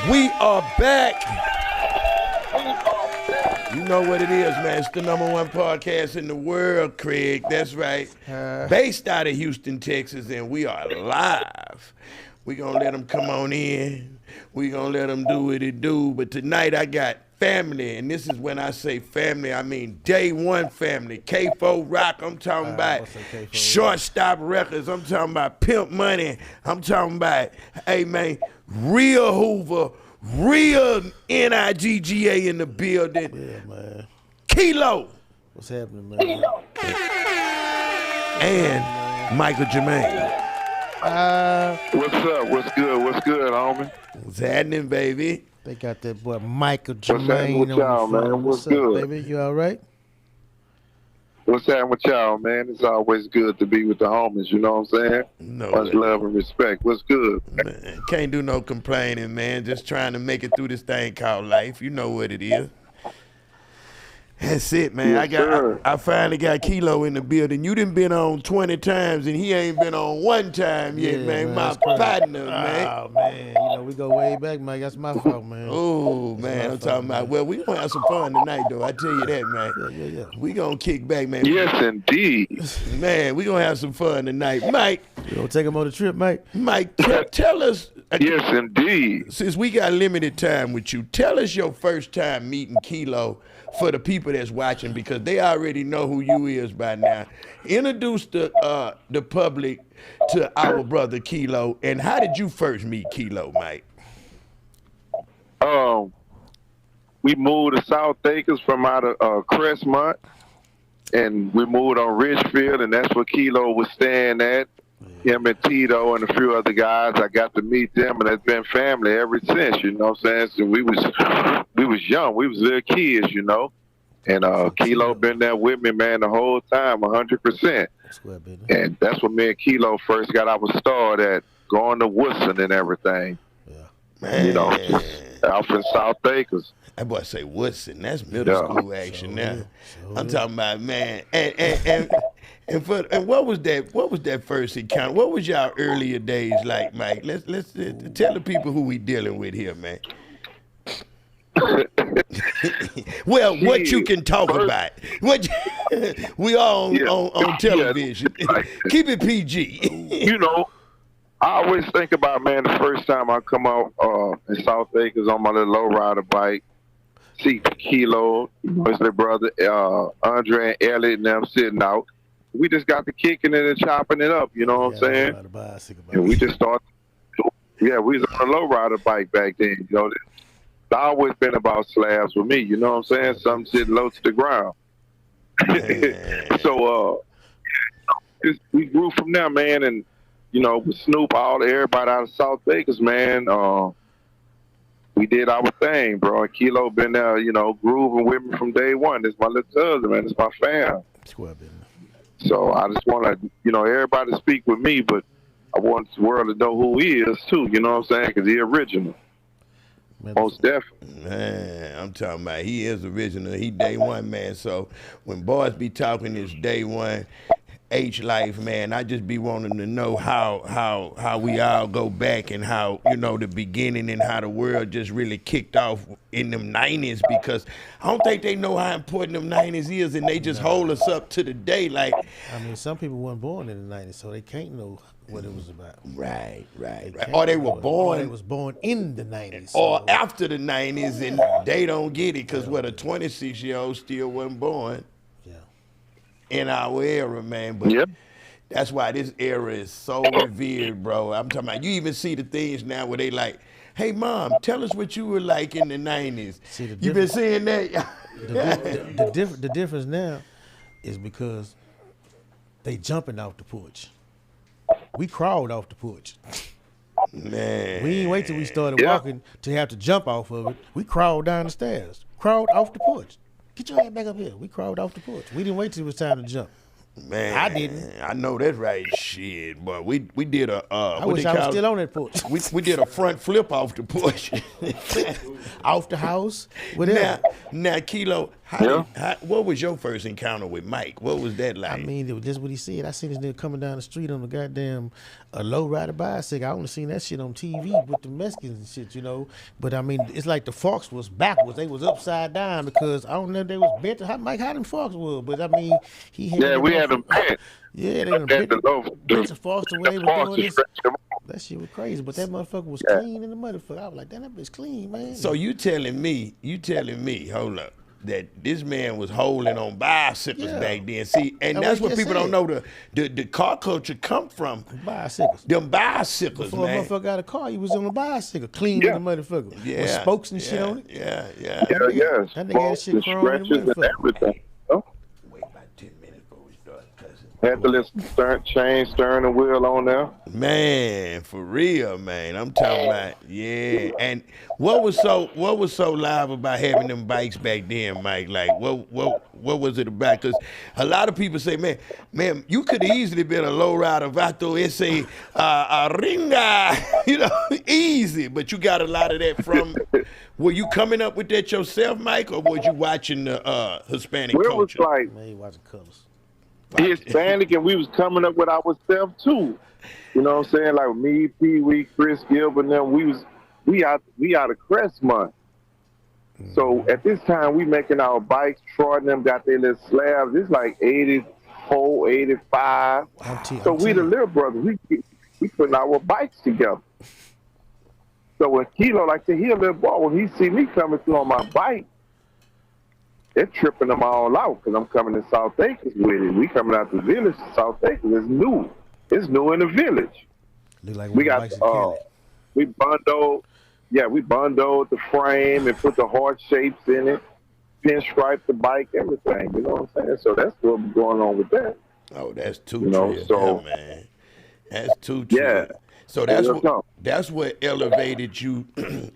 We are back. You know what it is, man. It's the #1 podcast in the world, Craig. That's right. Based out of Houston, Texas, and we are live. We gonna let them come on in. We gonna let them do what it do. But tonight I got family, and this is when I say family, I mean day one family. K4 Rock, I'm talking about Shortstop Records. I'm talking about Pimp Money. I'm talking about, hey man, Real Hoover, real NIGGA in the building. Yeah, man. Kilo. What's happening, man? And Michael Jermaine. What's up? What's good? What's good, homie? What's happening, baby? They got that boy Michael What's happening Jermaine with on y'all, the phone. man? What's up, good? baby? You all right? What's happening with y'all, man? It's always good to be with the homies, you know what I'm saying? No, Much love and respect. What's good? man, can't do no complaining, man. Just trying to make it through this thing called life. You know what it is. That's it, man. Yes, I finally got Kilo in the building. You done been on 20 times, and he ain't been on one time yet, man. My partner, man. Oh, man. You know, we go way back, Mike. That's my fault, man. Oh, man. I'm talking about, well, we gonna have some fun tonight, though. I tell you that, man. Yeah. We gonna kick back, man. Yes, indeed. Man, we gonna have some fun tonight. Mike, You gonna take him on the trip, Mike? tell us. Yes, indeed. Since we got limited time with you, tell us your first time meeting Kilo for the people that's watching, because they already know who you is by now. Introduce the public to our brother Kilo, and how did you first meet Kilo, Mike? We moved to South Acres from out of Crestmont, and we moved on Ridgefield, and that's where Kilo was staying at. Him and Tito and a few other guys, I got to meet them, and it's been family ever since, you know what I'm saying? So we was young, we was little kids, you know, and Kilo been there with me, man, the whole time, 100%. And that's when me and Kilo first got our start at going to Woodson and everything. Yeah. Man. You know, just out in South Acres. That boy say Woodson, that's middle school action now. I'm talking about, man, and what was that first encounter? What was y'all earlier days like, Mike? Let's tell the people who we dealing with here, man. Well, what you can talk about. What we all on television. Keep it PG. You know, I always think about, man, the first time I come out in South Acres on my little lowrider bike, see Kilo, his little brother, Andre and Elliot and them sitting out. We just got to kicking it and chopping it up, you know what I'm saying? And we just started, we was on a lowrider bike back then, you know. It's always been about slabs with me, you know what I'm saying? Something sitting low to the ground. So, we grew from there, man, and, you know, with Snoop, everybody out of South Acres, man, we did our thing, bro. And Kilo been there, you know, grooving with me from day one. This my little cousin, man. This my fam. So I just want to, you know, everybody to speak with me, but I want the world to know who he is, too. You know what I'm saying? Because he original. Most definitely. Man, I'm talking about he is original. He day one, man. So when boys be talking this day one H life, man, I just be wanting to know how we all go back and how, you know, the beginning and how the world just really kicked off in them 90s, because I don't think they know how important them 90s is, and they just hold us up to the day. Like, I mean, some people weren't born in the 90s, so they can't know what it was about. Right. Or they were born. Or they was born in the 90s. Or after the 90s, and they don't get it, because what, a 26-year-old still wasn't born in our era, man. But that's why this era is so revered, bro. I'm talking about, you even see the things now where they like, hey, Mom, tell us what you were like in the 90s. You been seeing that? The difference now is because they jumping off the porch. We crawled off the porch. Man. We didn't wait till we started walking to have to jump off of it. We crawled down the stairs, crawled off the porch. Get your ass back up here. We crawled off the porch. We didn't wait till it was time to jump. Man, I didn't. I know that's right. Shit, but we did a I wish I was still on that porch. We did a front flip off the porch. Off the house. Whatever. Now, Kilo, What was your first encounter with Mike? What was that like? I mean, it was just what he said. I seen this nigga coming down the street on a goddamn Lowrider bicycle. I only seen that shit on TV with the Mexicans and shit, you know. But I mean, it's like the forks was backwards. They was upside down because I don't know if they was bent. Mike, how them forks was? But I mean, he had we had them bent. Yeah, they done bent the forks the way they were doing this. That shit was crazy, but that motherfucker was clean in the motherfucker. I was like, damn, that bitch clean, man. So you telling me, hold up, that this man was holding on bicycles back then. See, and that's what people don't know. The car culture come from bicycles. Them bicycles, Before man. a motherfucker got a car, he was on a bicycle, clean in the motherfucker. With spokes and shit on it. That nigga had shit chrome in the motherfucker. Wait about 10 minutes before we start cussing. Had the little chain, steering wheel on there. Man, for real, man. I'm talking about, yeah. And what was so live about having them bikes back then, Mike? Like, what was it about? Because a lot of people say, man, you could have easily been a lowrider, vato ese, a ringa, you know, easy. But you got a lot of that from. Were you coming up with that yourself, Mike, or was you watching the Hispanic culture? It was like, man, you watching colors. Hispanic, and we was coming up with ourselves too. You know what I'm saying? Like me, Pee Wee, Chris Gilbert, and them. We out of Crestmont. So at this time, we making our bikes. Troy and them got their little slabs. It's like 84, 85. So we the little brothers. We putting our bikes together. So when Kilo, like to hear a little boy, when he see me coming through on my bike, they're tripping them all out because I'm coming to South Acres with it. We coming out the village to South Acres. It's new. It's new in the village. Like we got we bundled the frame and put the heart shapes in it, pinstripe the bike, everything. You know what I'm saying? So that's what's going on with that. Oh, that's too true, man. That's too true. Yeah. So that's what elevated you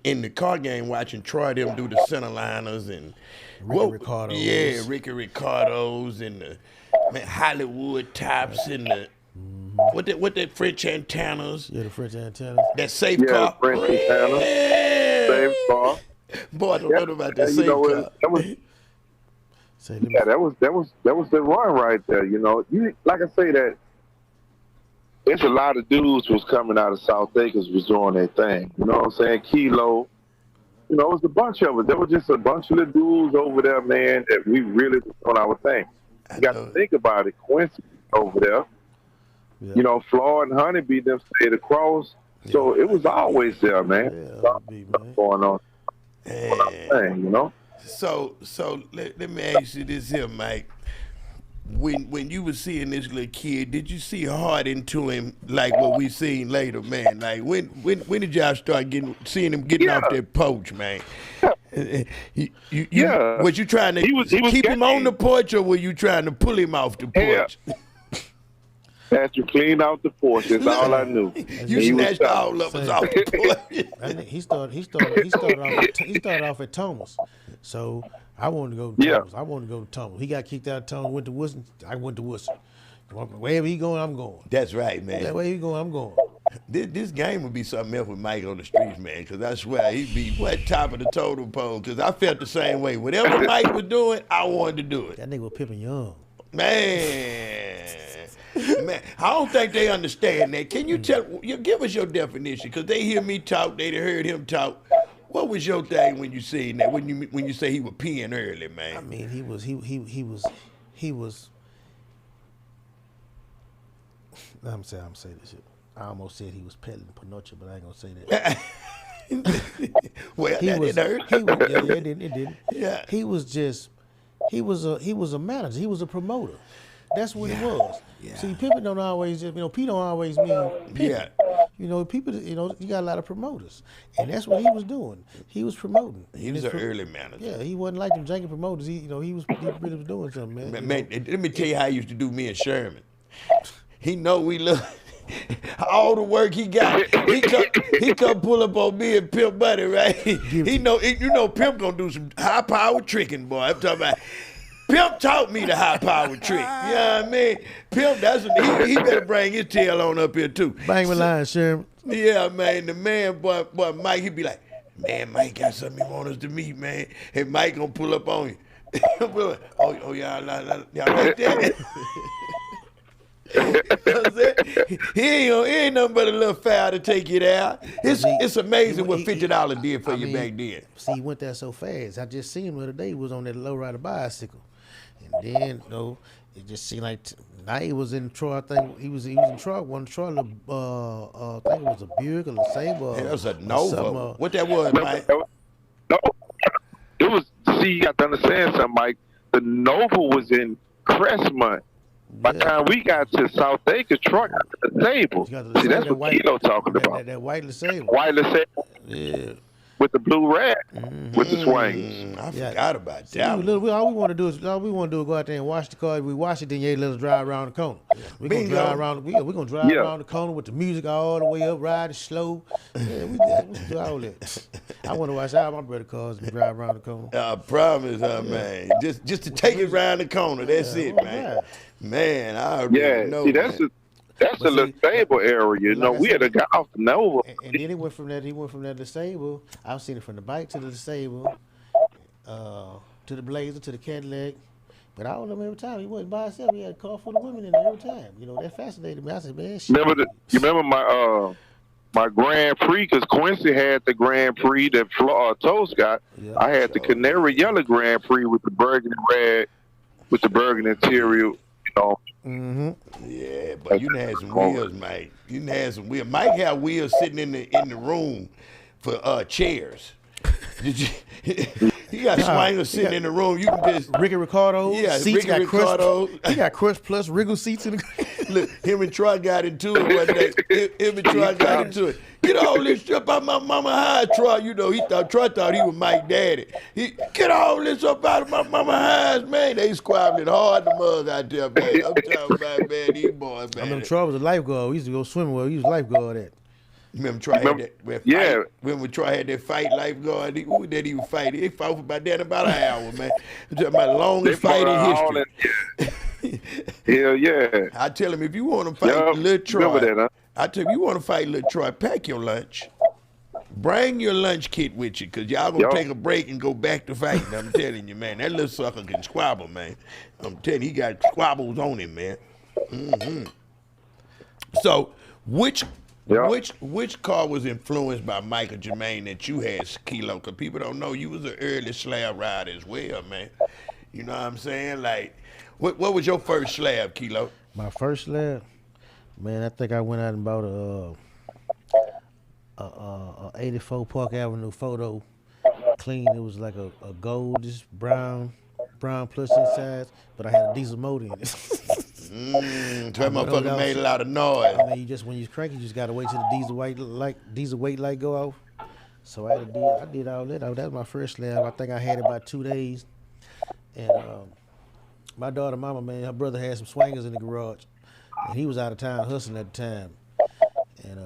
in the car game, watching Troy them do the center liners and Ricky Ricardo's and the Hollywood tops and the what that French antennas. Yeah, the French antennas. That safe car. French antennas. Safe car. Boy, I don't know about that safe car. That was the run right there. You know, like I say that. There's a lot of dudes was coming out of South Acres was doing their thing. You know what I'm saying? Kilo. You know, it was a bunch of us. There was just a bunch of the dudes over there, man, that we really was doing our thing. You got to think about it. Quincy over there. Yeah. You know, Floyd and Honeybee them stayed across. Yeah. So it was always there, man. Yeah, going on. Thing, you know? So let me ask you this here, Mike. When you was seeing this little kid, did you see hard into him like what we seen later, man? Like when did y'all start seeing him getting off that porch, man? Was you trying to keep him on the porch, or were you trying to pull him off the porch? Had to clean out the porch. That's all I knew. You snatched all of us off the porch. He started off at Thomas, so I wanted to go to Thomas. I wanted to go to Thomas. He got kicked out of Thomas, went to Wilson. I went to Wilson. Wherever he going, I'm going. That's right, man. Wherever he going, I'm going. This game would be something else with Mike on the streets, man, because I swear he'd be top of the totem pole, because I felt the same way. Whatever Mike was doing, I wanted to do it. That nigga was pimping young. Man, I don't think they understand that. Can you give us your definition? Because they hear me talk, they heard him talk. What was your thing when you seen that? When you say he was peeing early, man? I mean, he was. I'm saying this shit. I almost said he was peddling Pinocha, but I ain't gonna say that. Well, it hurt. It didn't. Yeah. He was a manager. He was a promoter. That's what it was. Yeah. See, pimping don't always, P don't always mean pimping. Yeah. People, you got a lot of promoters. And that's what he was doing. He was promoting. He was an early manager. Yeah, he wasn't like them janky promoters. He really was doing something, man. Man, let me tell you how he used to do me and Sherman. He know we look all the work he got. He come pull up on me and Pimp Buddy, right? He know Pimp gonna do some high power tricking, boy. I'm talking about. Pimp taught me the high power trick. You know what I mean? Pimp, that's what he better bring his tail on up here too. Bang my line, Sherman. Yeah, man. The man, boy, Mike, he be like, man, Mike got something he want us to meet, man. And Mike gonna pull up on you. oh, y'all like that? You know what I'm saying? He ain't nothing but a little foul to take you there. It's amazing what $50 did for you back then. See, he went there so fast. I just seen him the other day. He was on that Lowrider bicycle, and then it just seemed like now he was in Troy. I think he was in Troy. One Troy, I think it was a Buick or a Sabre. That was a Nova. What that was, Mike? No, it was. See, you got to understand something, Mike. The Nova was in Crestmont. By the time we got to South Acres, Troy got the Sable. See, that's what Kilo talking about. That white Sable. White Sable. Yeah. With the blue rat, with the swings. I forgot about that. All we want to do is go out there and wash the car. If we wash it, then you let us drive around the corner. We're gonna drive around. We're gonna drive around the corner with the music all the way up, riding slow. Yeah, we do all that. I want to watch all my brother cars and drive around the corner. I promise, man. Just to take it around the corner. That's it, man. Right. Man, I already know. See, that's a little stable area. You know, we had a guy off the Nova. And then he went from that to Sable. I've seen it from the bike to the Sable, to the Blazer, to the Cadillac. But I don't know every time he wasn't by himself. He had a car full of women in there every time. You know, that fascinated me. I said, man, shit. You remember my Grand Prix, because Quincy had the Grand Prix that Toast got. Yeah, I had the Canary Yellow Grand Prix with the burgundy red, with the burgundy interior, you know. Mm-hmm. Yeah, but you done had some wheels, Mike. You done had some wheels. Mike had wheels sitting in the room for chairs. Did you? He got swingers sitting in the room. You can just Ricky Ricardo. Yeah, seats Ricky Ricardo. He got crushed plus wriggle seats in the. Look, him and Troy got into it one day. Him and Troy got into it. Get all this up out my mama house, Troy. You know, Troy thought he was Mike Daddy. Get all this up out of my mama house, man. They squabbling hard the mugs out there, man. I'm talking about, man, these boys, man. I remember Troy was a lifeguard. We used to go swimming where he was a lifeguard at. Remember Troy had that fight? Remember Troy had that fight lifeguard? Who did he fight? He fought for about an hour, man. It's about the longest fight in history. Hell yeah. I tell him, if you want to fight Lil Troy, I tell him, you want to fight Lil Troy, pack your lunch. Bring your lunch kit with you, because y'all going to take a break and go back to fighting. I'm telling you, man. That little sucker can squabble, man. I'm telling you, he got squabbles on him, man. Mm-hmm. So, which car was influenced by Michael Jermaine that you had, Kilo? Because people don't know you was an early slab rider as well, man. You know what I'm saying? Like, what was your first slab, Kilo? My first slab? Man, I think I went out and bought a 84 Park Avenue photo. Clean. It was like a goldish brown plush inside, but I had a diesel motor in it. That motherfucker made a lot of noise. I mean, when you crank, you just gotta wait till the diesel weight light go off. So I did all that. That was my first slab. I think I had it about 2 days. And my daughter, mama, man, her brother had some swingers in the garage, and he was out of town hustling at the time. And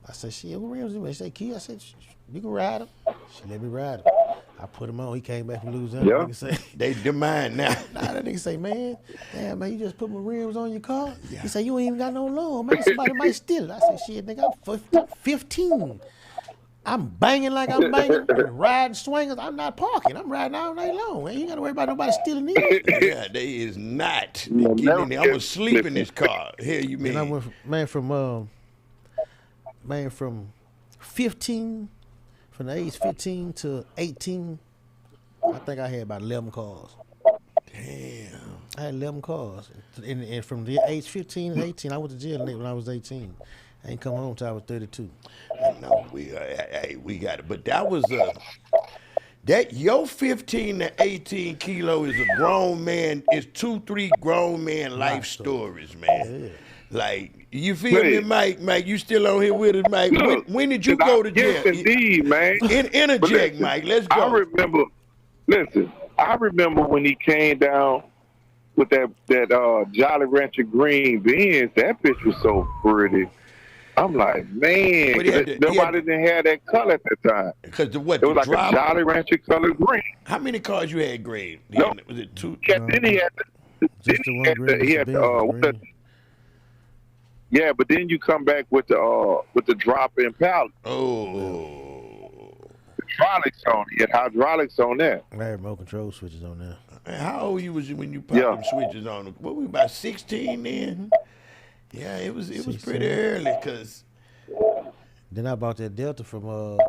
I said, "Shit, what rims?" She said, "Key." I said, "You can ride them." She let me ride them. I put him on. He came back from Louisiana. Yeah. Nigga say, they're mine now. That nigga say, man, damn, man, you just put my rims on your car? Yeah. He said, you ain't even got no loan, man. Somebody might steal it. I said, shit, nigga, I'm 15. I'm banging like I'm banging, riding swingers. I'm not parking. I'm riding all night long. Man. You ain't got to worry about nobody stealing these. Yeah, they is not. I'm going to sleep in this car. Here you mean. And I went from 15, from the age 15 to 18, I think I had about 11 cars. Damn. I had 11 cars. And from the age 15 to 18, I went to jail when I was 18. I ain't come home until I was 32. No, we got it. But that was that your 15 to 18 Kilo is a grown man. It's 2-3 grown man life stories, man. Yeah. Like, you feel me, Mike? Mike, you still on here with us, Mike? Look, when did you go to jail? Yes, indeed, man. Interject, Mike. Let's go. I remember when he came down with that Jolly Rancher green Benz. That bitch was so pretty. I'm like, man, nobody didn't have that color at that time. Because it was like a Jolly Rancher color green. How many cars you had green? No. Was it 2? Yeah, then he had yeah, but then you come back with the drop in pallet. Oh. Hydraulics on it. He had hydraulics on that. I had remote control switches on there. How old you was when you popped them switches on? What, we about 16 then? Yeah, it was pretty early, cause. Then I bought that Delta from Lil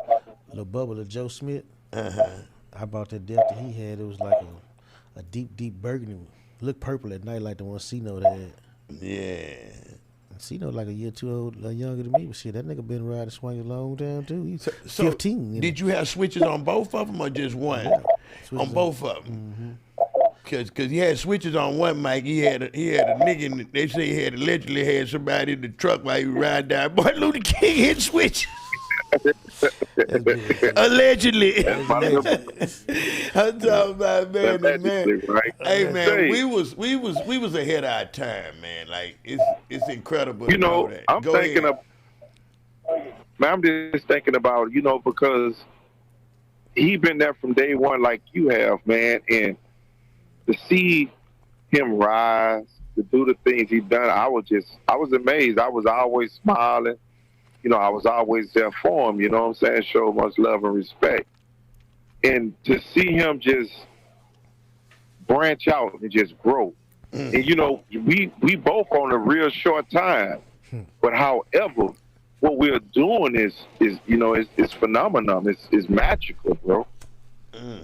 Bubba, Lil Joe Smith. I bought that Delta he had. It was like a deep burgundy. Looked purple at night like the one C-Note had. Yeah. C-Note like a year or two old, younger than me, but shit, that nigga been riding swing a long time too. He's 15. Did you have switches on both of them or just one? Yeah, on both of them. Cause he had switches on one mic. He had a nigga. They say he had allegedly had somebody in the truck while he was riding down. Martin Luther King hit switches. Allegedly. I'm talking about man. Right? Hey man, we was ahead of our time, man. Like it's incredible. You know that. I'm just thinking about, you know, because he been there from day one like you have, man, and to see him rise, to do the things he done, I was amazed. I was always smiling. You know, I was always there for him, you know what I'm saying? Show much love and respect. And to see him just branch out and just grow. And, you know, we both on a real short time. But however, what we're doing is you know, it's phenomenal. It's magical, bro.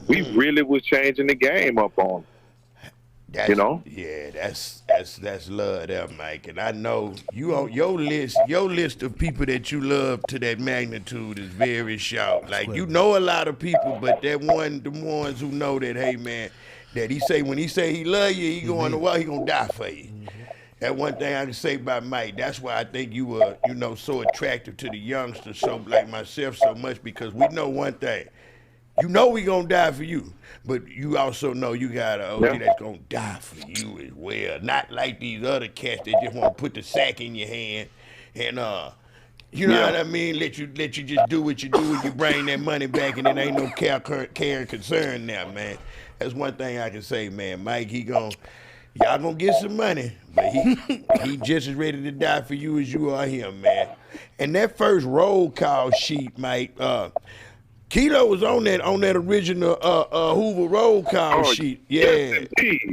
We really was changing the game up on him. You know? Yeah, that's love there, Mike. And I know you on your list of people that you love to that magnitude is very short. Like, you know a lot of people, but the ones who know that, hey man, that when he say he love you, he going to war, he gonna die for you. That one thing I can say about Mike. That's why I think you were, you know, so attractive to the youngsters, so like myself, so much, because we know one thing. You know we gonna die for you, but you also know you got an OG that's gonna die for you as well. Not like these other cats that just want to put the sack in your hand and you know what I mean? Let you just do what you do and you bring that money back, and it ain't no care and concern now, man. That's one thing I can say, man. Mike, y'all gonna get some money, but he just as ready to die for you as you are him, man. And that first roll call sheet, Mike. Kilo was on that original Hoover roll call sheet. Yeah.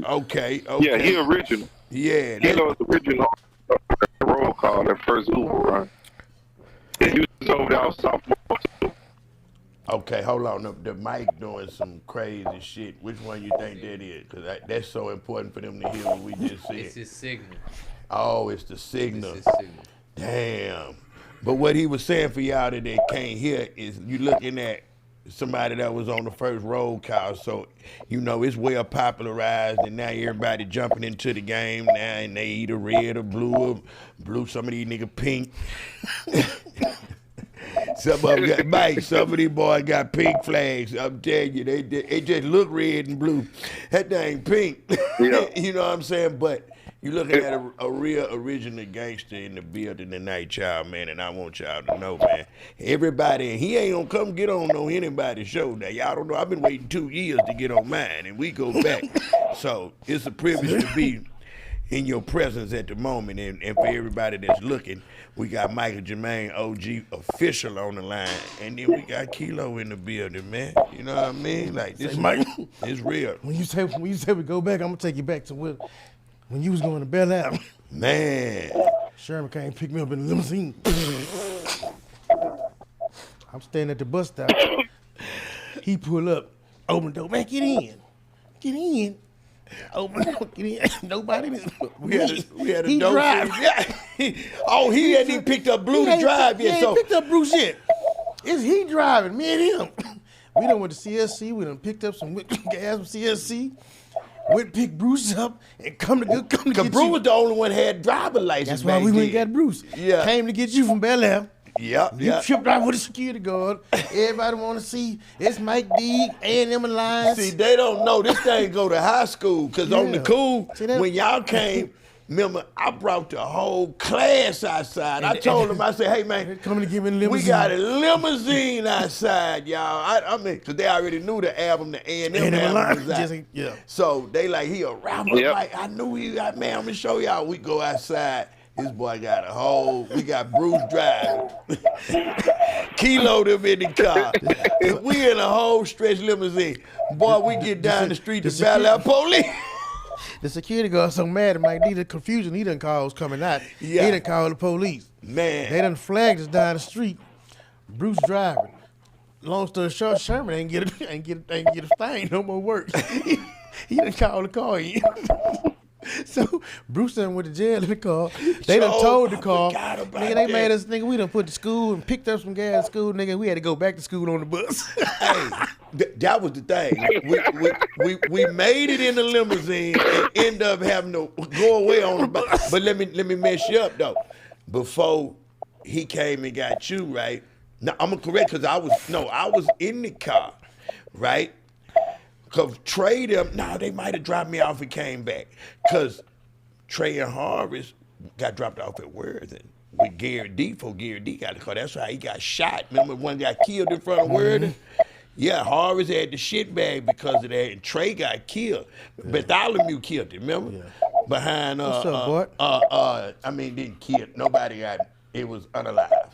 Okay. Yeah, he original. Yeah. Kilo's original roll call, that first Hoover, right? And he was over there sophomore too. Okay, hold on. The mic doing some crazy shit. Which one you think that is? Because that's so important for them to hear what we just said. It's his signal. Oh, it's the signal. It's his signal. Damn. But what he was saying for y'all that they can't hear is you looking at somebody that was on the first roll call, so you know it's well popularized, and now everybody jumping into the game now, and they either red or blue. Some of these niggas pink. Some of them got Mike. Some of these boys got pink flags. I'm telling you, they just look red and blue. That thing pink. Yeah. You know what I'm saying? But you looking at a real original gangster in the building tonight, child, man, and I want y'all to know, man. Everybody, and he ain't gonna come get on anybody's show now. Y'all don't know, I've been waiting 2 years to get on mine, and we go back. So it's a privilege to be in your presence at the moment, and for everybody that's looking, we got Michael Jermaine, OG official on the line, and then we got Kilo in the building, man. You know what I mean? Like, this is real. When you say we go back, I'm gonna take you back to when you was going to Bel Air. Man. Sherman came pick me up in the limousine. I'm standing at the bus stop. He pull up, open the door, man, get in. Get in. Open the door, get in. Nobody. We had a he dope drive. Oh, he hadn't even picked up Blue to drive yet. He ain't picked up Bruce yet. It's he driving, me and him. We done went to CSC. We done picked up some gas from CSC. Went pick Bruce up and come to get you. Because Bruce was the only one had driver license. That's why we went and got Bruce. Yeah. Came to get you from Bel Air. Yep. You tripped out with a security guard. Everybody want to see it's Mike D, A&M Alliance. See, they don't know this thing go to high school. Because on the cool, when y'all came, remember, I brought the whole class outside. I told them, I said, hey, man, coming to give me a limousine. We got a limousine outside, y'all. I mean, because they already knew the album, the A&M album was out. So they like, he a rapper. Yep. Like, I knew he got, man, I'm going to show y'all. We go outside. This boy got a whole. We got Bruce driving. Kilo them in the car. We in a whole stretch limousine. Boy, we get down the street to battle our police. The security guard so mad at Mike D, the confusion he done calls coming out. Yeah. He done called the police. Man. They done flagged us down the street. Bruce driving. Long story short, Sherman ain't get a thing, no more work. He done called the car in. So Bruce done went to jail in the car. They done towed the car. Nigga, they made us, nigga, we done put to school and picked up some gas at school, nigga. We had to go back to school on the bus. Hey, that was the thing. We made it in the limousine and end up having to go away on the bus. But let me mess you up though. Before he came and got you, right? Now I'm gonna correct because I was in the car, right? Cause Trey they might have dropped me off and came back. Cause Trey and Harvest got dropped off at Worthing with Gary D. Before Gary D got the car. That's why he got shot. Remember one got killed in front of Worthing? Yeah, Harvest had the shit bag because of that, and Trey got killed. Yeah. Bartholomew killed him, remember? Yeah. Behind What's up, boy? Didn't kill nobody it was unalive.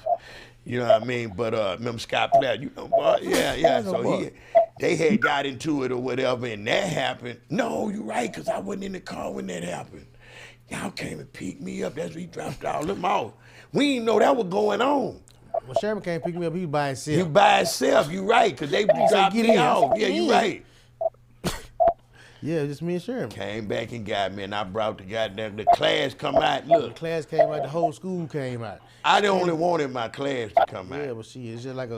You know what I mean? But remember Scott Platt, you know, boy? Yeah. So they had got into it or whatever, and that happened. No, you're right, because I wasn't in the car when that happened. Y'all came and picked me up. That's when he dropped all them off. We didn't know that was going on. When Sherman came pick me up, he was by himself. He by himself, you right, because they dropped me off. Yeah, you right. Yeah, just me and Sherman. Came back and got me, and I brought the class come out. Look. The class came out, the whole school came out. I the only wanted my class to come out. Yeah, but it's just like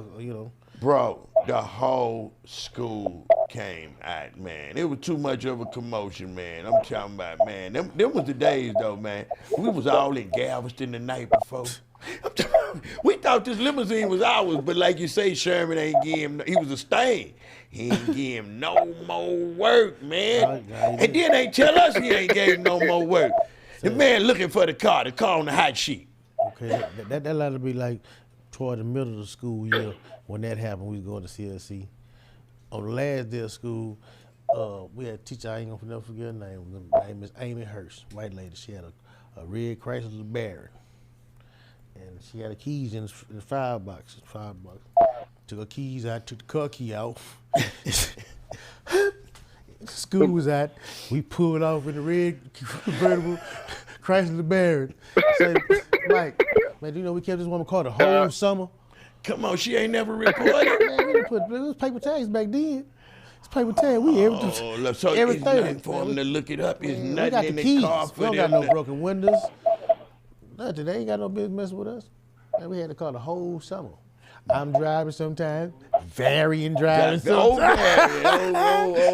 Bro, the whole school came out, man. It was too much of a commotion, man. I'm talking about, man. Them was the days, though, man. We was all in Galveston the night before. We thought this limousine was ours, but like you say, Sherman ain't give him, he was a stain. He ain't give him no more work, man. And then they tell us he ain't gave him no more work. The man looking for the car on the hot sheet. Okay, that ought to be like toward the middle of the school year when that happened. We was going to CLC. On the last day of school, we had a teacher, I ain't gonna never forget her name. Her name is Amy Hurst, white lady. She had a red Chrysler Baron. And she had the keys in the firebox. Took her keys out, took the car key out. School was out. We pulled off in the red convertible Chrysler Baron. Said, Mike, man, do you know we kept this woman called the whole summer? Come on, she ain't never reported. Man, it was paper tags back then. It's paper tag. We everything. So it's nothing for them to look it up. It's nothing we got in the the keys. car for We them. don't got no broken windows. Nothing. They ain't got no business messing with us. And we had to call the whole summer. I'm driving sometimes. Varian driving sometimes.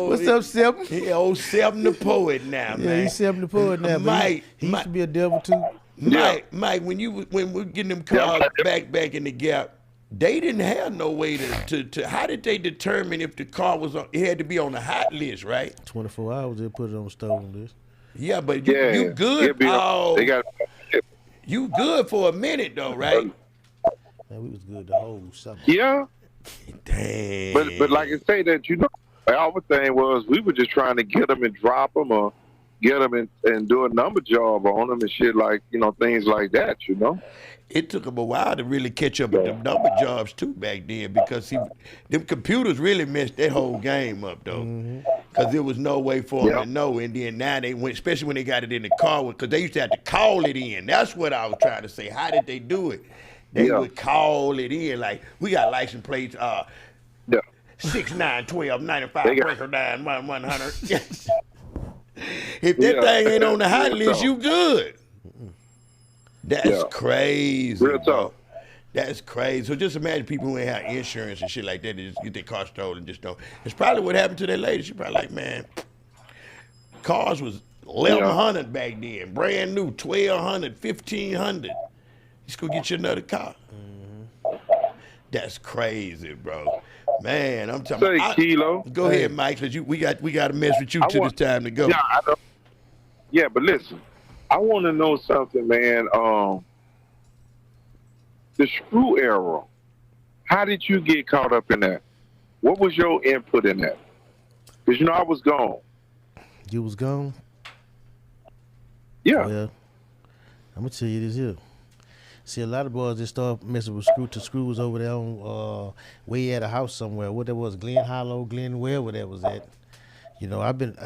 What's up, Seven? Yeah, old Seven the poet now, man. Yeah, he's Seven the poet now. Mike, he used to be a devil too. Mike, when we're getting them cars back in the Gap, they didn't have no way to how did they determine if the car was on? It had to be on the hot list, right? 24 hours they put it on the stolen list. Yeah, but you good. They got. You good for a minute though, right? Man, we was good the whole summer. Yeah. Damn. But like I say that, our thing was we were just trying to get them and drop them or get them and do a number job on them and shit like, things like that, It took them a while to really catch up with them number jobs too back then because them computers really messed that whole game up though. Because there was no way for them to know. And then now they went, especially when they got it in the car, because they used to have to call it in. That's what I was trying to say. How did they do it? They would call it in. Like, we got license plates 6, 9, 12, 95, breaker 9, 100. If that thing ain't on the hot list, you good. That's crazy. Real talk. That's crazy. So just imagine people who ain't have insurance and shit like that, they just get their car stolen and just don't. It's probably what happened to that lady. She probably like, man, cars was $1,100 back then. Brand new, $1,200, $1,500. Just go get you another car. That's crazy, bro. Man, I'm talking about. Kilo. Go ahead, Mike, because we got to mess with you till it's time to go. Yeah, I know. Yeah, but listen, I want to know something, man. The screw era. How did you get caught up in that? What was your input in that? Because I was gone. You was gone? Yeah. Well, I'm gonna tell you this here. See, a lot of boys just start messing with screws over there on way at a house somewhere. What that was, Glen Hollow, Glen, wherever that was at. You know, I've been.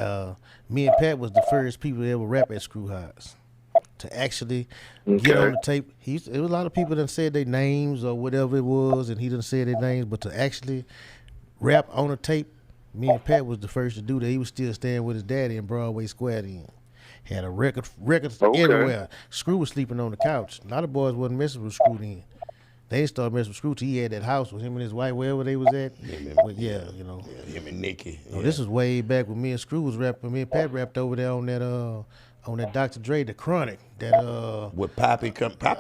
Me and Pat was the first people to ever rap at Screw House. To actually get on the tape. There was a lot of people that said their names or whatever it was, and he didn't say their names, but to actually rap on a tape, me and Pat was the first to do that. He was still staying with his daddy in Broadway Square then. Had a records everywhere. Screw was sleeping on the couch. A lot of boys wasn't messing with Screw then. They started messing with Screw till he had that house with him and his wife, wherever they was at. Yeah, you know. Yeah, him and Nikki. You know, this was way back when me and Screw was rapping. Me and Pat rapped over there on that Dr. Dre, the Chronic. That With Poppy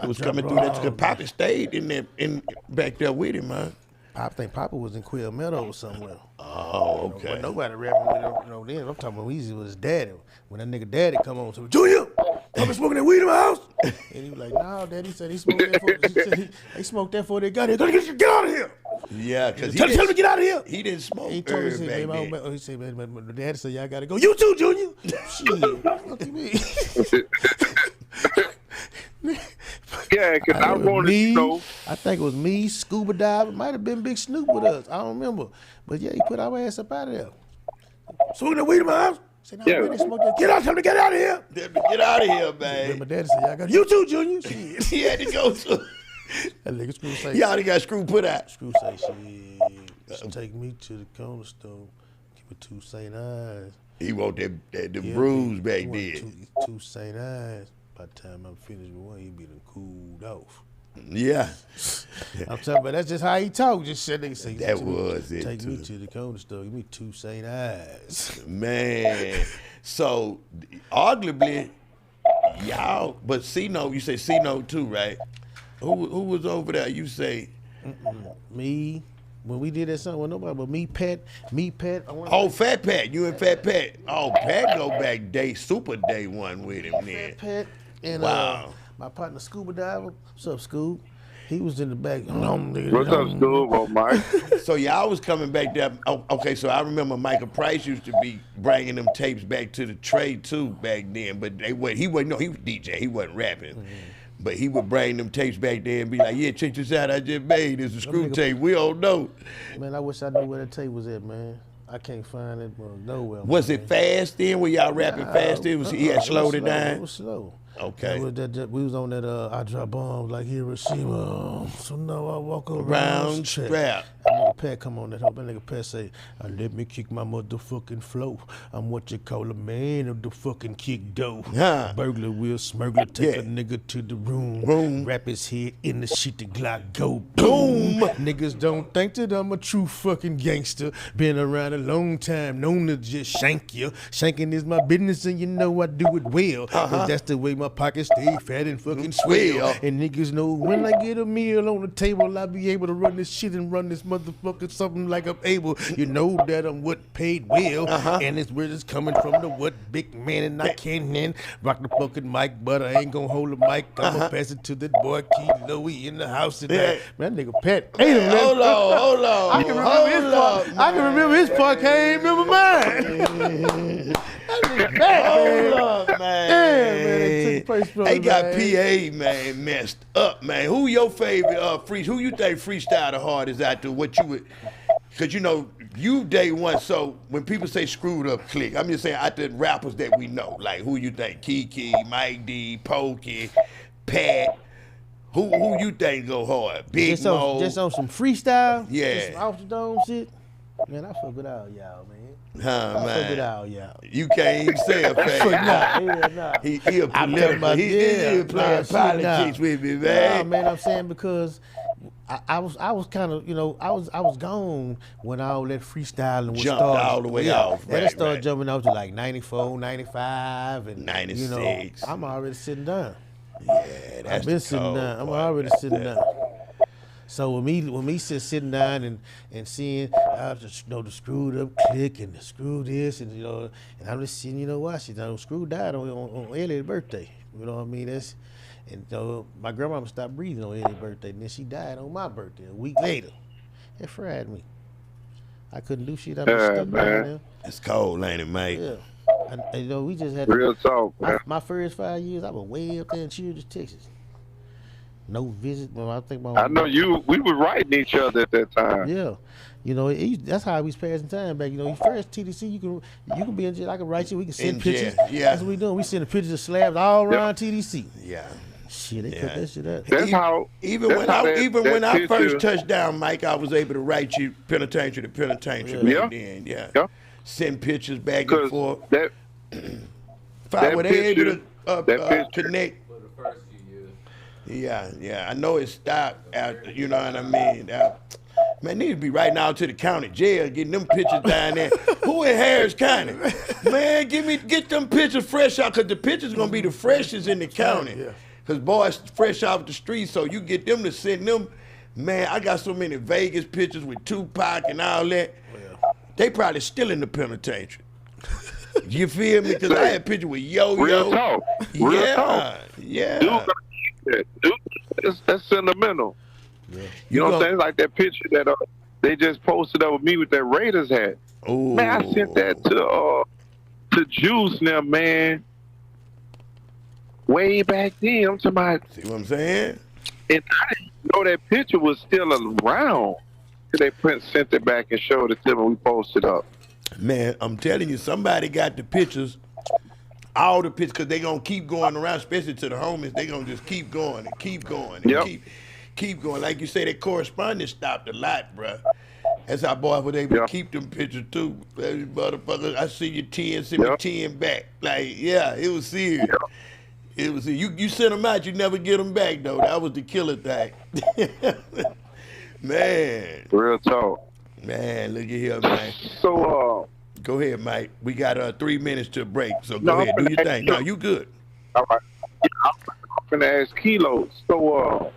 was coming through that, because Poppy stayed in back there with him, man. I think Papa was in Quail Meadows somewhere. Oh, okay. But nobody rapping with him, then. I'm talking about Weezy was his daddy. When that nigga daddy come on, so Junior, I've been smoking that weed in my house. And he was like, no, Daddy said he smoked that they smoked that before they got here. Get out of here. Yeah, because tell him to get out of here. He didn't smoke. He told me, he said, man, the daddy said, y'all gotta go. You too, Junior. Shit. What you mean? Yeah, because I wanted to know. I think it was me, Scuba Dive. It might have been Big Snoop with us. I don't remember. But yeah, he put our ass up out of there. Smoking that weed in my house? Said, no, man, they smoked that. Get out, tell him to get out of here. Get out of here, man. My daddy said, y'all got you too, Junior. Shit. He had to go to. That nigga Screw say. He already got Screw put out. Screw say, shit. Take me to the corner store. Give me 2 St. Eyes. He want the bruise back then. 2 St. Eyes. By the time I'm finished with one, he be done cooled off. Yeah. I'm talking about that's just how he talk. Just shit nigga say that was it. Take me to the corner store. Give me 2 St. Eyes. Man. So arguably, y'all, but C-No, you say C-No too, right? Who was over there? You say me. When we did that song with nobody but me, Pat. Oh, Fat Pat. You and Fat Pat. Oh, Pat go back super day one with him then. Fat Pat and my partner Scuba Diver. What's up, Scoob? He was in the back. What's up, Scoob? Oh, Mike. So y'all was coming back there. Oh, okay, so I remember Michael Price used to be bringing them tapes back to the trade too back then. But he was DJ. He wasn't rapping. Mm-hmm. But he would bring them tapes back there and be like, yeah, check this out, I just made this a Screw tape. We all know. Man, I wish I knew where that tape was at, man. I can't find it nowhere. Was it fast then? Were y'all rapping fast then? He had slowed it down? It was slow. Okay. We was on that I drop bombs like Hiroshima. So now I walk around strap. That nigga Pat come on that hoe. That nigga Pat say, let me kick my motherfucking flow. I'm what you call a man of the fucking kick dough. Burglar will smuggler take a nigga to the room. Wrap his head in the shit, the Glock go boom. Niggas don't think that I'm a true fucking gangster. Been around a long time, known to just shank you. Shanking is my business and you know I do it well. Cause that's the way my pockets stay fat and fucking swell. And niggas know when I get a meal on the table, I'll be able to run this shit and run this motherfucker something like I'm able. You know that I'm what paid well. And it's where it's coming from, the what big man, and I can't rock the fucking mic, but I ain't gonna hold the mic. I'ma pass it to that boy Kilo. We in the house today. Man, that nigga Pat. Hold on. I can remember his part. Can't remember mine. Hold up, man. Damn, man, they took place from They got man. PA, man, messed up, man. Who your favorite who you think freestyle the hardest out there? What you would, because you know, you day one, so when people say screwed up click, I'm just saying out the rappers that we know, like who you think, Kiki, Mike D, Pokey, Pat, who you think go hard? Big Mo. Just on some freestyle? Yeah. Just some off the dome shit? Man, I fuck with all y'all, man. Man. Fuck with all y'all. You can't even say a fact. Nah. He a political. He playing politics with me, man. Nah, man, I'm saying because I was kind of, you know, I was gone when all that freestyling was jumped started. all the way off. Then it started jumping out to like 94, 95, and 96. You know, I'm already sitting down. Yeah, that's I've been sitting down. I'm already sitting down. So when me sitting down and seeing the screwed up click and the screw this and and I'm just seeing Screw died on Ellie's birthday. You know what I mean? My grandmama stopped breathing on Ellie's birthday, and then she died on my birthday a week later. It fried me. I couldn't do shit. I was stuck down there. It's cold, ain't it, mate? Yeah. You know, we just had Real talk, man. my first 5 years. I was way up there in Childress, Texas. No visit. Well, I think I know you. We was writing each other at that time. Yeah, you know, that's how we was passing time back. You know, you first TDC, you can be in jail. I can write you. We can send pictures. Yeah, That's what we doing. We sending pictures of slabs all around TDC. Yeah. Shit, they cut that shit up. That's how. Even that's when how when I picture- first touched down, Mike, I was able to write you penitentiary to penitentiary Yeah. back then. Yeah. Yeah. Send pictures back and Because forth. that Were they able picture- to that picture- connect? For the first few years. Yeah. I know it stopped after. You know what I mean? Man, need to be right now to the county jail getting them pictures down there. Who in Harris County? Man, get them pictures fresh out, cause the pictures gonna be the freshest in the county. Yeah. Cause boys fresh off the street, so you get them to send them. Man, I got so many Vegas pictures with Tupac and all that. They probably still in the penitentiary. You feel me? Cause I had a picture with Yo-Yo. Real talk. Real talk. Yeah. Dude, gotta keep that. Dude, that's sentimental. Yeah. You know what I'm saying? Like that picture that they just posted up with me with that Raiders hat. Ooh. Man, I sent that to Juice now, man. Way back then. I'm talking about, See what I'm saying? and I didn't know that picture was still around. They sent it back and showed it to me. We posted up. Man, I'm telling you, somebody got the pictures, all the pictures, because they going to keep going around, especially to the homies. They going to just keep going and keep going and Yep. keep going. Like you say, that correspondence stopped a lot, bruh. That's how boys were able to Yep. keep them pictures, too. Those motherfuckers, I see you 10, send me Yep. 10 back. Like, yeah, it was serious. Yep. It was you sent them out, you never get them back, though. That was the killer thing. Man. Real talk. Man, look at here, man. So, Go ahead, Mike. We got 3 minutes to break, so No, go ahead, I'm do your gonna thing. ask No, you good. all right. Yeah, I'm gonna ask Kilo. So,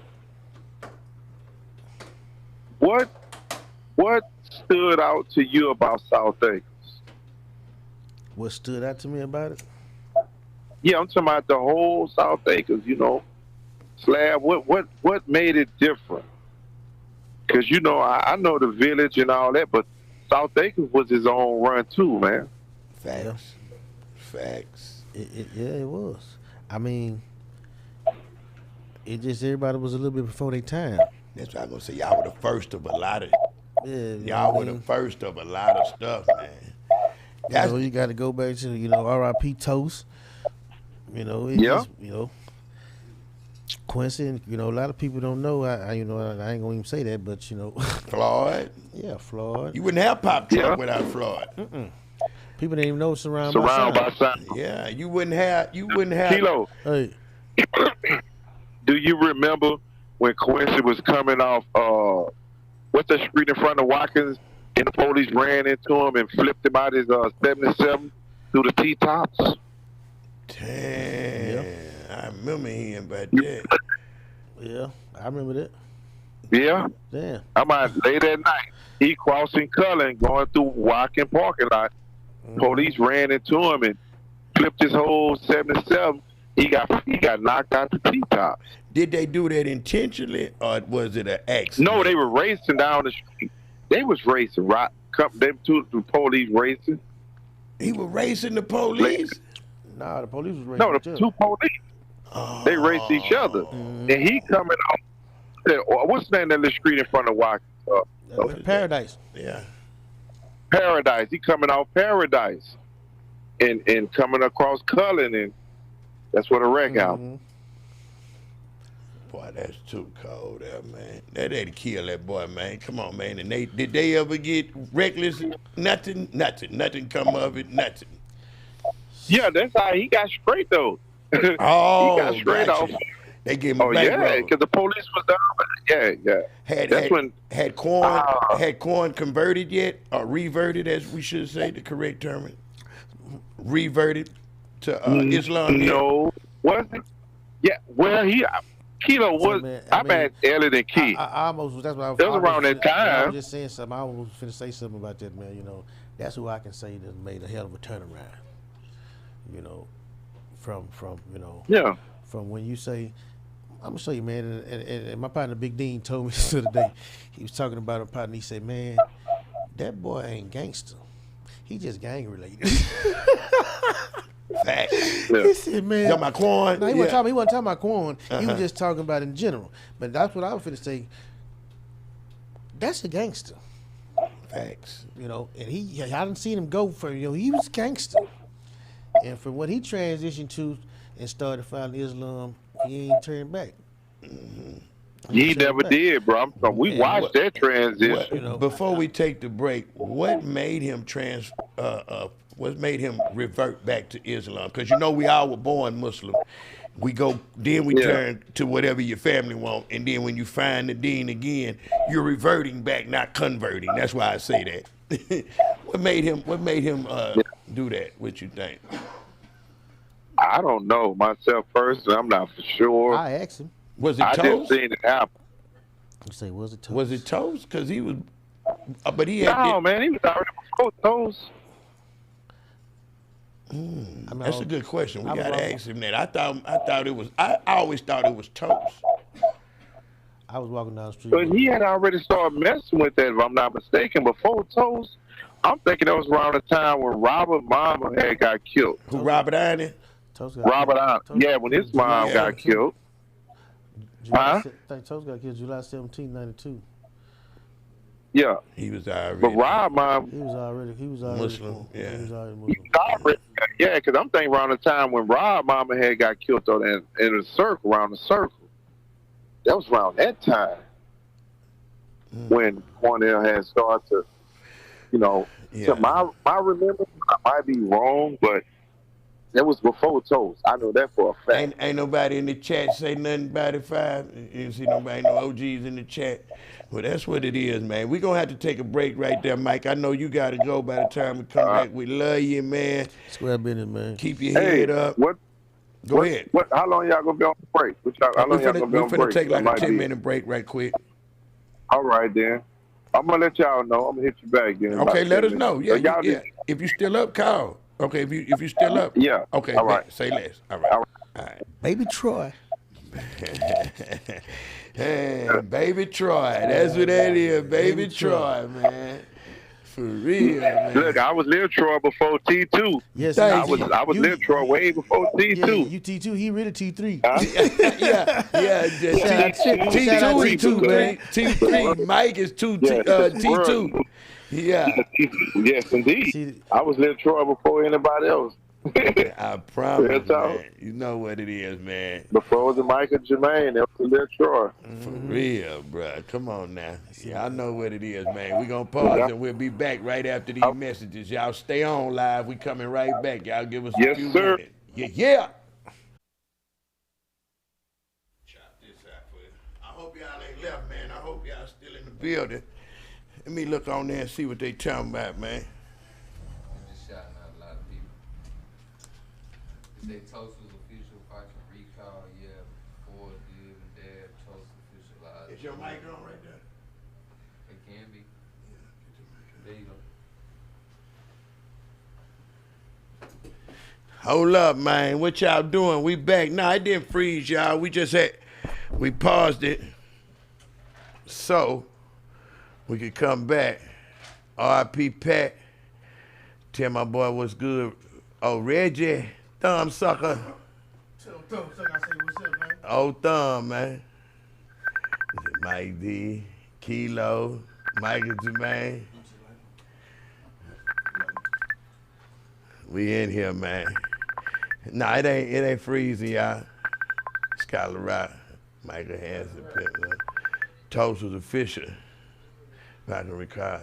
what stood out to you about South Acres? What stood out to me about it? Yeah, I'm talking about the whole South Acres. You know, slab. What made it different? Because you know, I know the village and all that, but South Acres was his own run too, man. Facts. Facts. Yeah, it was. I mean, it just everybody was a little bit before their time. That's what I'm gonna say. Y'all were the first of a lot of. Yeah, you know Y'all what were I the mean? first of a lot of stuff, man. That's You got to go back to R.I.P. Toast. You know, it Yeah. just, Quincy. And, a lot of people don't know. I ain't gonna even say that, but Floyd. yeah, Floyd. You wouldn't have Pop Truck Yeah. without Floyd. People didn't even know Surround Surround by by Sound. Yeah, you wouldn't have. Kilo, Hey, do you remember when Quincy was coming off what's the street in front of Watkins and the police ran into him and flipped him out his 77 through the T-tops? Damn, I remember him, but yeah, I remember that. Yeah. Damn. I'm out late at night. He crossing Cullen, going through Watkins parking lot. Police ran into him and flipped his whole 77. He got knocked out the T-tops. did they do that intentionally or was it an accident? No, they were racing down the street. They was racing, right? Them two the police racing. He was racing the police. Nah, the police was racing. No, the each other. two police. They raced each other. And he coming off. What's the name of the street in front of Watkins? Paradise. Yeah. Paradise. He coming off Paradise. And coming across Cullen, and that's where the wreck out. Boy, that's too cold there, man. They'd kill that boy, man. Come on, man. And did they ever get reckless? Nothing come of it, nothing. Yeah, that's how he got straight though. Oh, he got straight gotcha. off. They gave him Oh a back yeah, road. because the police was down. Yeah. That's when Had corn converted yet, or reverted, as we should say, the correct term? Reverted to Islam? yet? No, was it? Yeah, well, Kilo was. man, I'm at Elliot and Key. I almost. That's what I was. That was around that I time. was just saying something. I was finna say something about that, man. That's who I can say that made a hell of a turnaround. From Yeah. from when you say, I'm gonna show you, man. And my partner Big Dean told me this the other day. He was talking about a partner. He said, man, that boy ain't gangster. he just gang related. Facts. Yeah. He said, man. Talking about Quan? No, he wasn't talking about Quan. He Uh-huh. was just talking about in general. But that's what I was finna say. That's a gangster. Facts. You know, and I didn't see him go for, you know, he was gangster. And from what he transitioned to and started finding Islam, he ain't turned back. He never did, bro. We And watched what- that transition. You know. Before we take the break, what made him what made him revert back to Islam? Because you know we all were born Muslim. We go, then we Yeah. turn to whatever your family want, and then when you find the deen again, you're reverting back, not converting. That's why I say that. What made him do that? What you think? I don't know myself personally. I'm not for sure. I asked him. Was it I just toast? seen it happen. I say, was it tough? Was it toast? Because he was, but he had. No, man, he was already before toast. I mean, That's a good question. We I was gotta walking- ask him that. I thought it was. I always thought it was toast. I was walking down the street. But he had already started messing with that, if I'm not mistaken, before toast. I'm thinking that was around the time when Robert Mama had got killed. Who Robert Iron? Toast got Robert killed. Allen. Toast Yeah, got when killed his mom Yeah. got killed. Huh? I think Toast got killed July 17, 92. Yeah. He was already. But Rob Mom, He was already Muslim, yeah. He was already he Muslim. was already, yeah, because I'm thinking around the time when Rob Mama had got killed though, in a circle, around the circle. That was around that time when Cornell had started to, you know, Yeah. to my remembrance, I might be wrong, but that was before toast. I know that for a fact. Ain't nobody in the chat say nothing about it. Five. You didn't see nobody, no OGs in the chat. Well, that's what it is, man. We're gonna have to take a break right there, Mike. I know you gotta go by the time we come back. We love you, man. Square business, man. Keep your Hey, head up. what? Go ahead. What? How long y'all gonna be on break? How long y'all gonna be We're on finna break? take like That a might be- 10-minute break right quick. All right, then. I'm gonna let y'all know. I'm gonna hit you back then. Okay, let us know. Yeah, y'all yeah. If you still up, call. Okay, if you still up. Yeah. Okay, All right. Say less. All right. All All right. Baby Troy. Hey, baby Troy. That's what that is, baby Troy, man. For real, man. Look, I was Lil Troy before T2. Yes, Thank I was Lil Troy way before T2. Yeah, you T2, he really T3. Huh? yeah. Shout out T2 is T2, man. T3. Mike is T2. Yeah. Yes, indeed. See- I was Lil Troy before anybody else. I promise, Real talk. man. You know what it is, man. Before it was Michael Jermaine, that was Lil Troy. For real, bruh. Come on now. Yeah, I know what it is, man. We're going to pause and we'll be back right after these messages. Y'all stay on live. We coming right back. Y'all give us a Yes, few sir. minutes. Yeah. Chop this out for you. I hope y'all ain't left, man. I hope y'all still in the building. Let me look on there and see what they talking about, man. Just shouting out a lot of people. They Toast was official, if I can recall, yeah, before Dib and Dad, Toast officialized. Is your mic on right there? It can be. There you go. Hold up, man. What y'all doing? We back. Nah, it didn't freeze, y'all. We paused it so we could come back. R.I.P. Pat. Tell my boy what's good. Oh, Reggie. Thumb sucker. Old Thumb, man. Mike D, Kilo, Michael Jermaine. We in here, man. Nah, it ain't freezing, y'all. Skylar Rock, Michael Hansen, Pittman. Toast was official. If I can recall.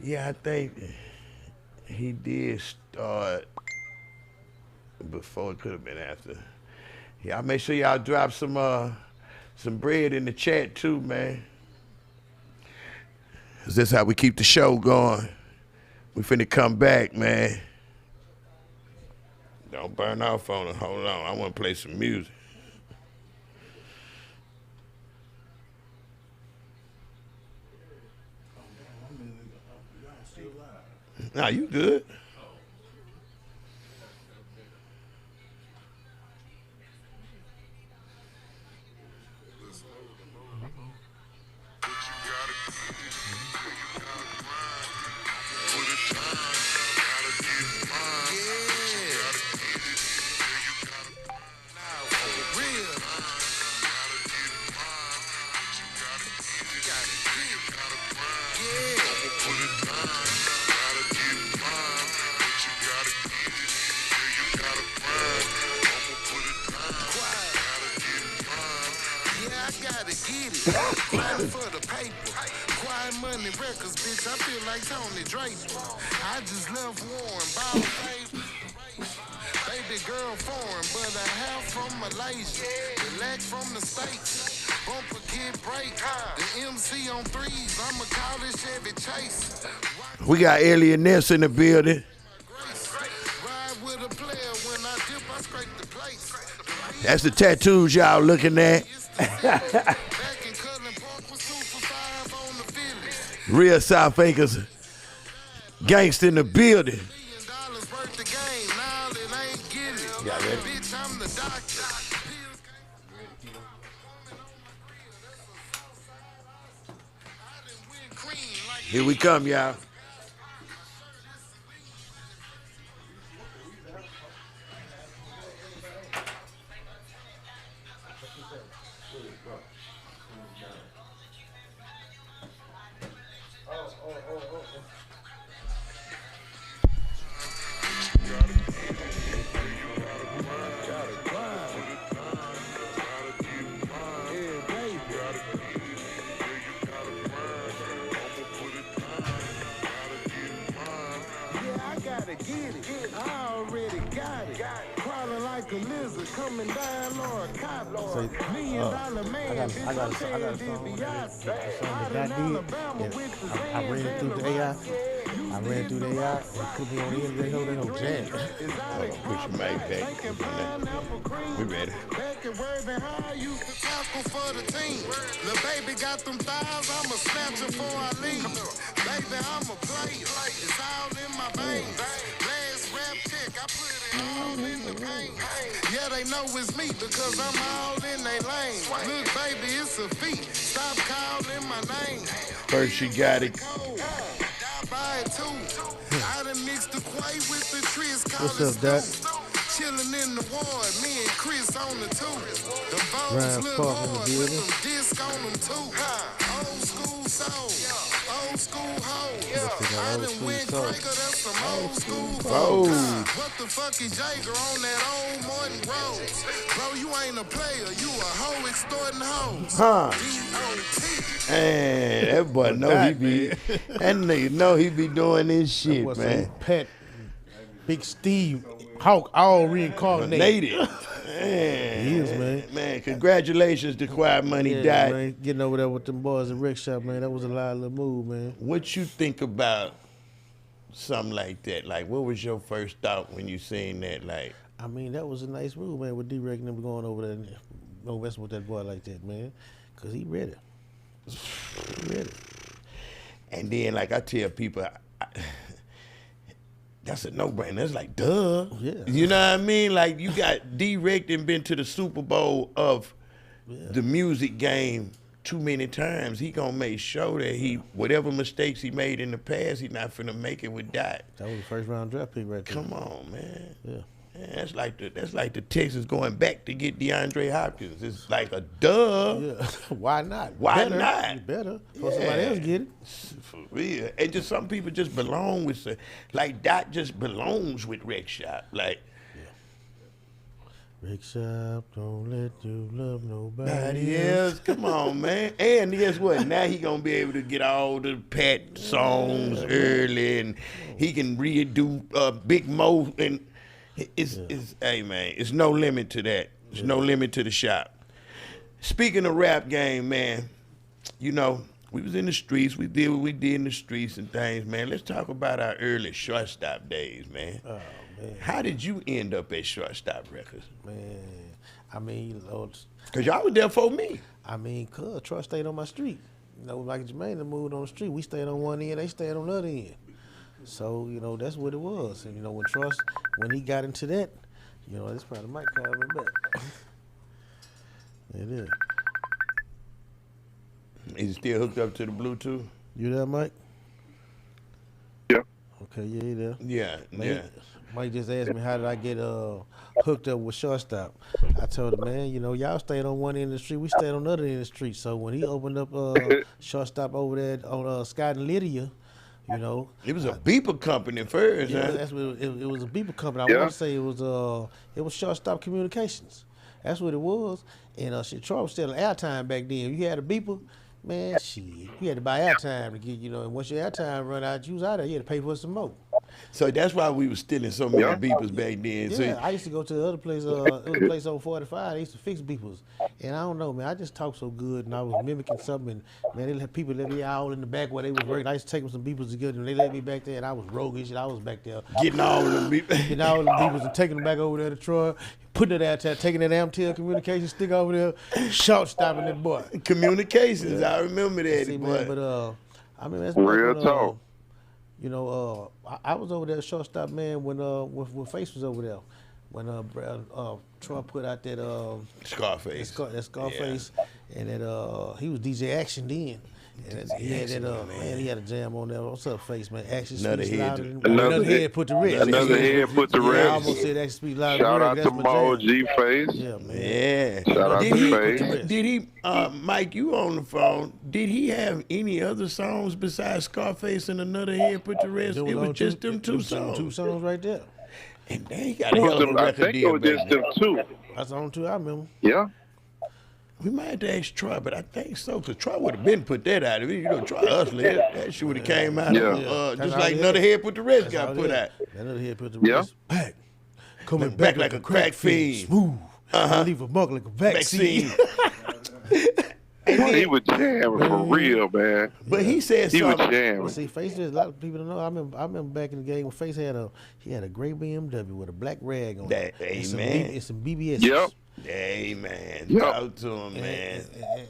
Yeah, I think he did start before. It could have been after. Y'all make sure y'all drop some bread in the chat too, man. 'Cause that's how we keep the show going. We finna come back, man. Don't burn off on it. Hold on. I want to play some music. Nah, you good. for the paper. Quiet money records, bitch. I feel like Tony Draper. I just left Warren, ball favors. Baby girl foreign, but I have from Malaysia. Relax from the States. Bumper kid break. The MC on threes. I'ma call this Chevy Chase. We got Elliot Ness in the building. Ride with a player. When I dip, I scrape the place. That's the tattoos y'all looking at. Real South Acres gangsta in the building. Yeah, here we come, y'all. Coming down, Lord, cop, Lord. $1 million man, I got a song that I did. I ran it through the AI. I ran through the AI and put me on the end. They know jam. Hold on, push your mic back. We ready. Back at Worthing High, used to tackle for the team. Lil' baby got them thighs, I'ma snatch her before I leave. Baby, I'ma play it. It's all in my veins. Last rap check, I put it all in the paint. Yeah, they know it's me because I'm all in they lane. Look, baby, it's a feat. Stop calling my name. First she got it. I done mixed the quay with the Tris. What's up, Doc? Chillin' in the ward, me and Chris on the two. The Ryan bones look Park in the hard building. with some disc on them too. Old school soul, old school hoe. I done went cracker, that's some old school folks. What the fuck is Jager on that old Morton Rose? Bro, you ain't a player, you a hoe extorting hoes. D.O.T. Man, that boy know he be, that nigga know he be doing this shit, What's man. Pet, Big Steve, Hawk, all reincarnated. Native. Man, He is, man. Man, congratulations to Quiet Money Yeah, Dot. man, getting over there with them boys at Rec Shop, man. That was a lively move, man. What you think about something like that? Like, what was your first thought when you seen that? Like, I mean, that was a nice move, man, with D-Rec and them going over there and no messing with that boy like that, man. Because he ready. He ready. and then like I tell people, that's a no-brainer. That's like, duh. Yeah. You know what I mean? Like, you got D-Rec and been to the Super Bowl of the music game too many times. He gonna make sure that he, whatever mistakes he made in the past, he not finna make it with Dot. That was the first round draft pick right there. Come on, man. Yeah. Man, that's like the Texans going back to get DeAndre Hopkins. It's like a duh. Yeah. Why not? Why Better. not? You better. Before somebody else get it. For real. And just some people just belong with, like Dot just belongs with Rec Shop. Like, Rec Shop, don't let you love nobody nobody else. else. Come on, man. And guess what? Now he gonna be able to get all the Pat songs early, and he can redo Big Mo. And it's hey man, it's no limit to that. There's no limit to the shop. Speaking of rap game, man, you know, we was in the streets. We did what we did in the streets and things, man. Let's talk about our early Shortstop days, man. Oh, man. How did you end up at Shortstop Records? Man, I mean, Lord, Cause y'all was there for me. I mean, cuz Troy stayed on my street. You know, like Jermaine done moved on the street. We stayed on one end, they stayed on the other end. So, you know, that's what it was. And, you know, when he got into that, you know, that's probably Mike calling me back. It is. Is it still hooked up to the Bluetooth? You there, Mike? Yeah. Okay, yeah, you there. Yeah, yeah. Mike just asked me how did I get hooked up with Shortstop. I told him, man, you know, y'all stayed on one end of the street, we stayed on the other end of the street. So when he opened up Shortstop over there on Scott and Lydia, you know, It was a beeper company first, yeah, huh? that's what it was a beeper company. I Yeah. want to say it was Shortstop Communications. That's what it was. And shit, Troy was selling airtime back then. You had a beeper, Man, shit. You had to buy airtime to get, and once your airtime run out, you was out there. You had to pay for some more. So that's why we was stealing so many Yeah. beepers back then. Yeah, So I used to go to the other place. It was a place on 45. They used to fix beepers, and I don't know, man. I just talked so good, and I was mimicking something. And, man, they let people let me all in the back where they was working. I used to take them some beepers together, and they let me back there, and I was roguish, and I was back there getting all of them beepers. getting all the beepers and taking them back over there to Troy, putting it out there, taking that Amtel communication stick over there, short stopping that boy. Communications, I remember that. See, boy. man, but I mean, that's Real back when, talk. I was over there at Shortstop, man, when Face was over there. When Troy put out that Scarface. that Scarface, and that he was DJ Action then. And he had that man, he had a jam on there. What's up, Face, man? Action Another speaks head louder to- than Another head head- put to rest. Another head put to Yeah, I rest. almost said Action speaks louder Shout than out rest. to That's my Mo jam. G Face. Yeah, man. Yeah. Shout out Did to he, Face. did he Mike, you on the phone, did he have any other songs besides Scarface and Another Head Put to Rest? It was just them two songs. Two songs right there. And they got a hell of a I record think it deal was back just then. them two. That's the only two I remember. Yeah. We might have to ask Troy, but I think so, because Troy would have been put that out. Troy hustling. That shit would have came out. Yeah. Just That's like how Another it is. Head Put the Rest That's got how it put is. out. Another Head Put the Yeah. rest back. Coming Back like a crack fiend. Smooth. Leave a mug like a vaccine. He was jamming for real, man. But he said He was something. jamming. Well, see, Face, there's a lot of people don't know. I remember back in the game when Face had a gray BMW with a black rag on That- it. And amen. some BBS. Yep. Hey, man. Yep. Talk to him, man.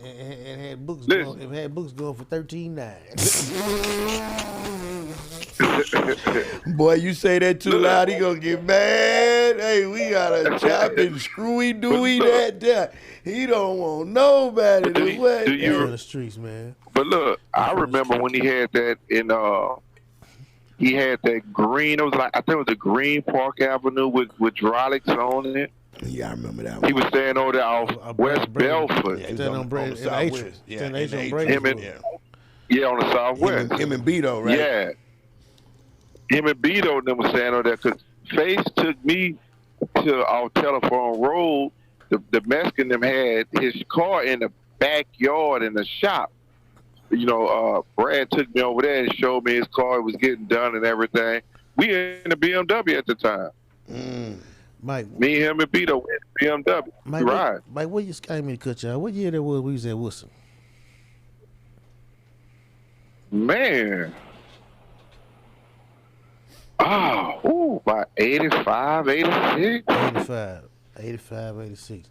And had books Listen. going. It had books going for $13.9. Boy, you say that too loud, he gonna get mad. Hey, we gotta chop and screwy dooey that down. He don't want nobody Do to you- wait. do you- in the streets, man. But look, I remember when he had that he had that green. It was like I think it was a green Park Avenue with hydraulics on it. Yeah, I remember that He one. was staying over there off West Belford. Yeah, he was Stand on on Brady- the in H- Southwest. Yeah, stand in H on H. Brady. Him and- Yeah. Yeah, on the Southwest. Him and Beto, right? Yeah. Him and Beto and them was standing over there because Face took me to our telephone road. The Mexican them had his car in the backyard in the shop. Brad took me over there and showed me his car was getting done and everything. We in the BMW at the time. Mike, Me, him, and Beto in the BMW. Mike, Right. Mike, what year? I mean, cut you out. What year that was? We was at Wilson. Man. About 85, 86. 85, 86.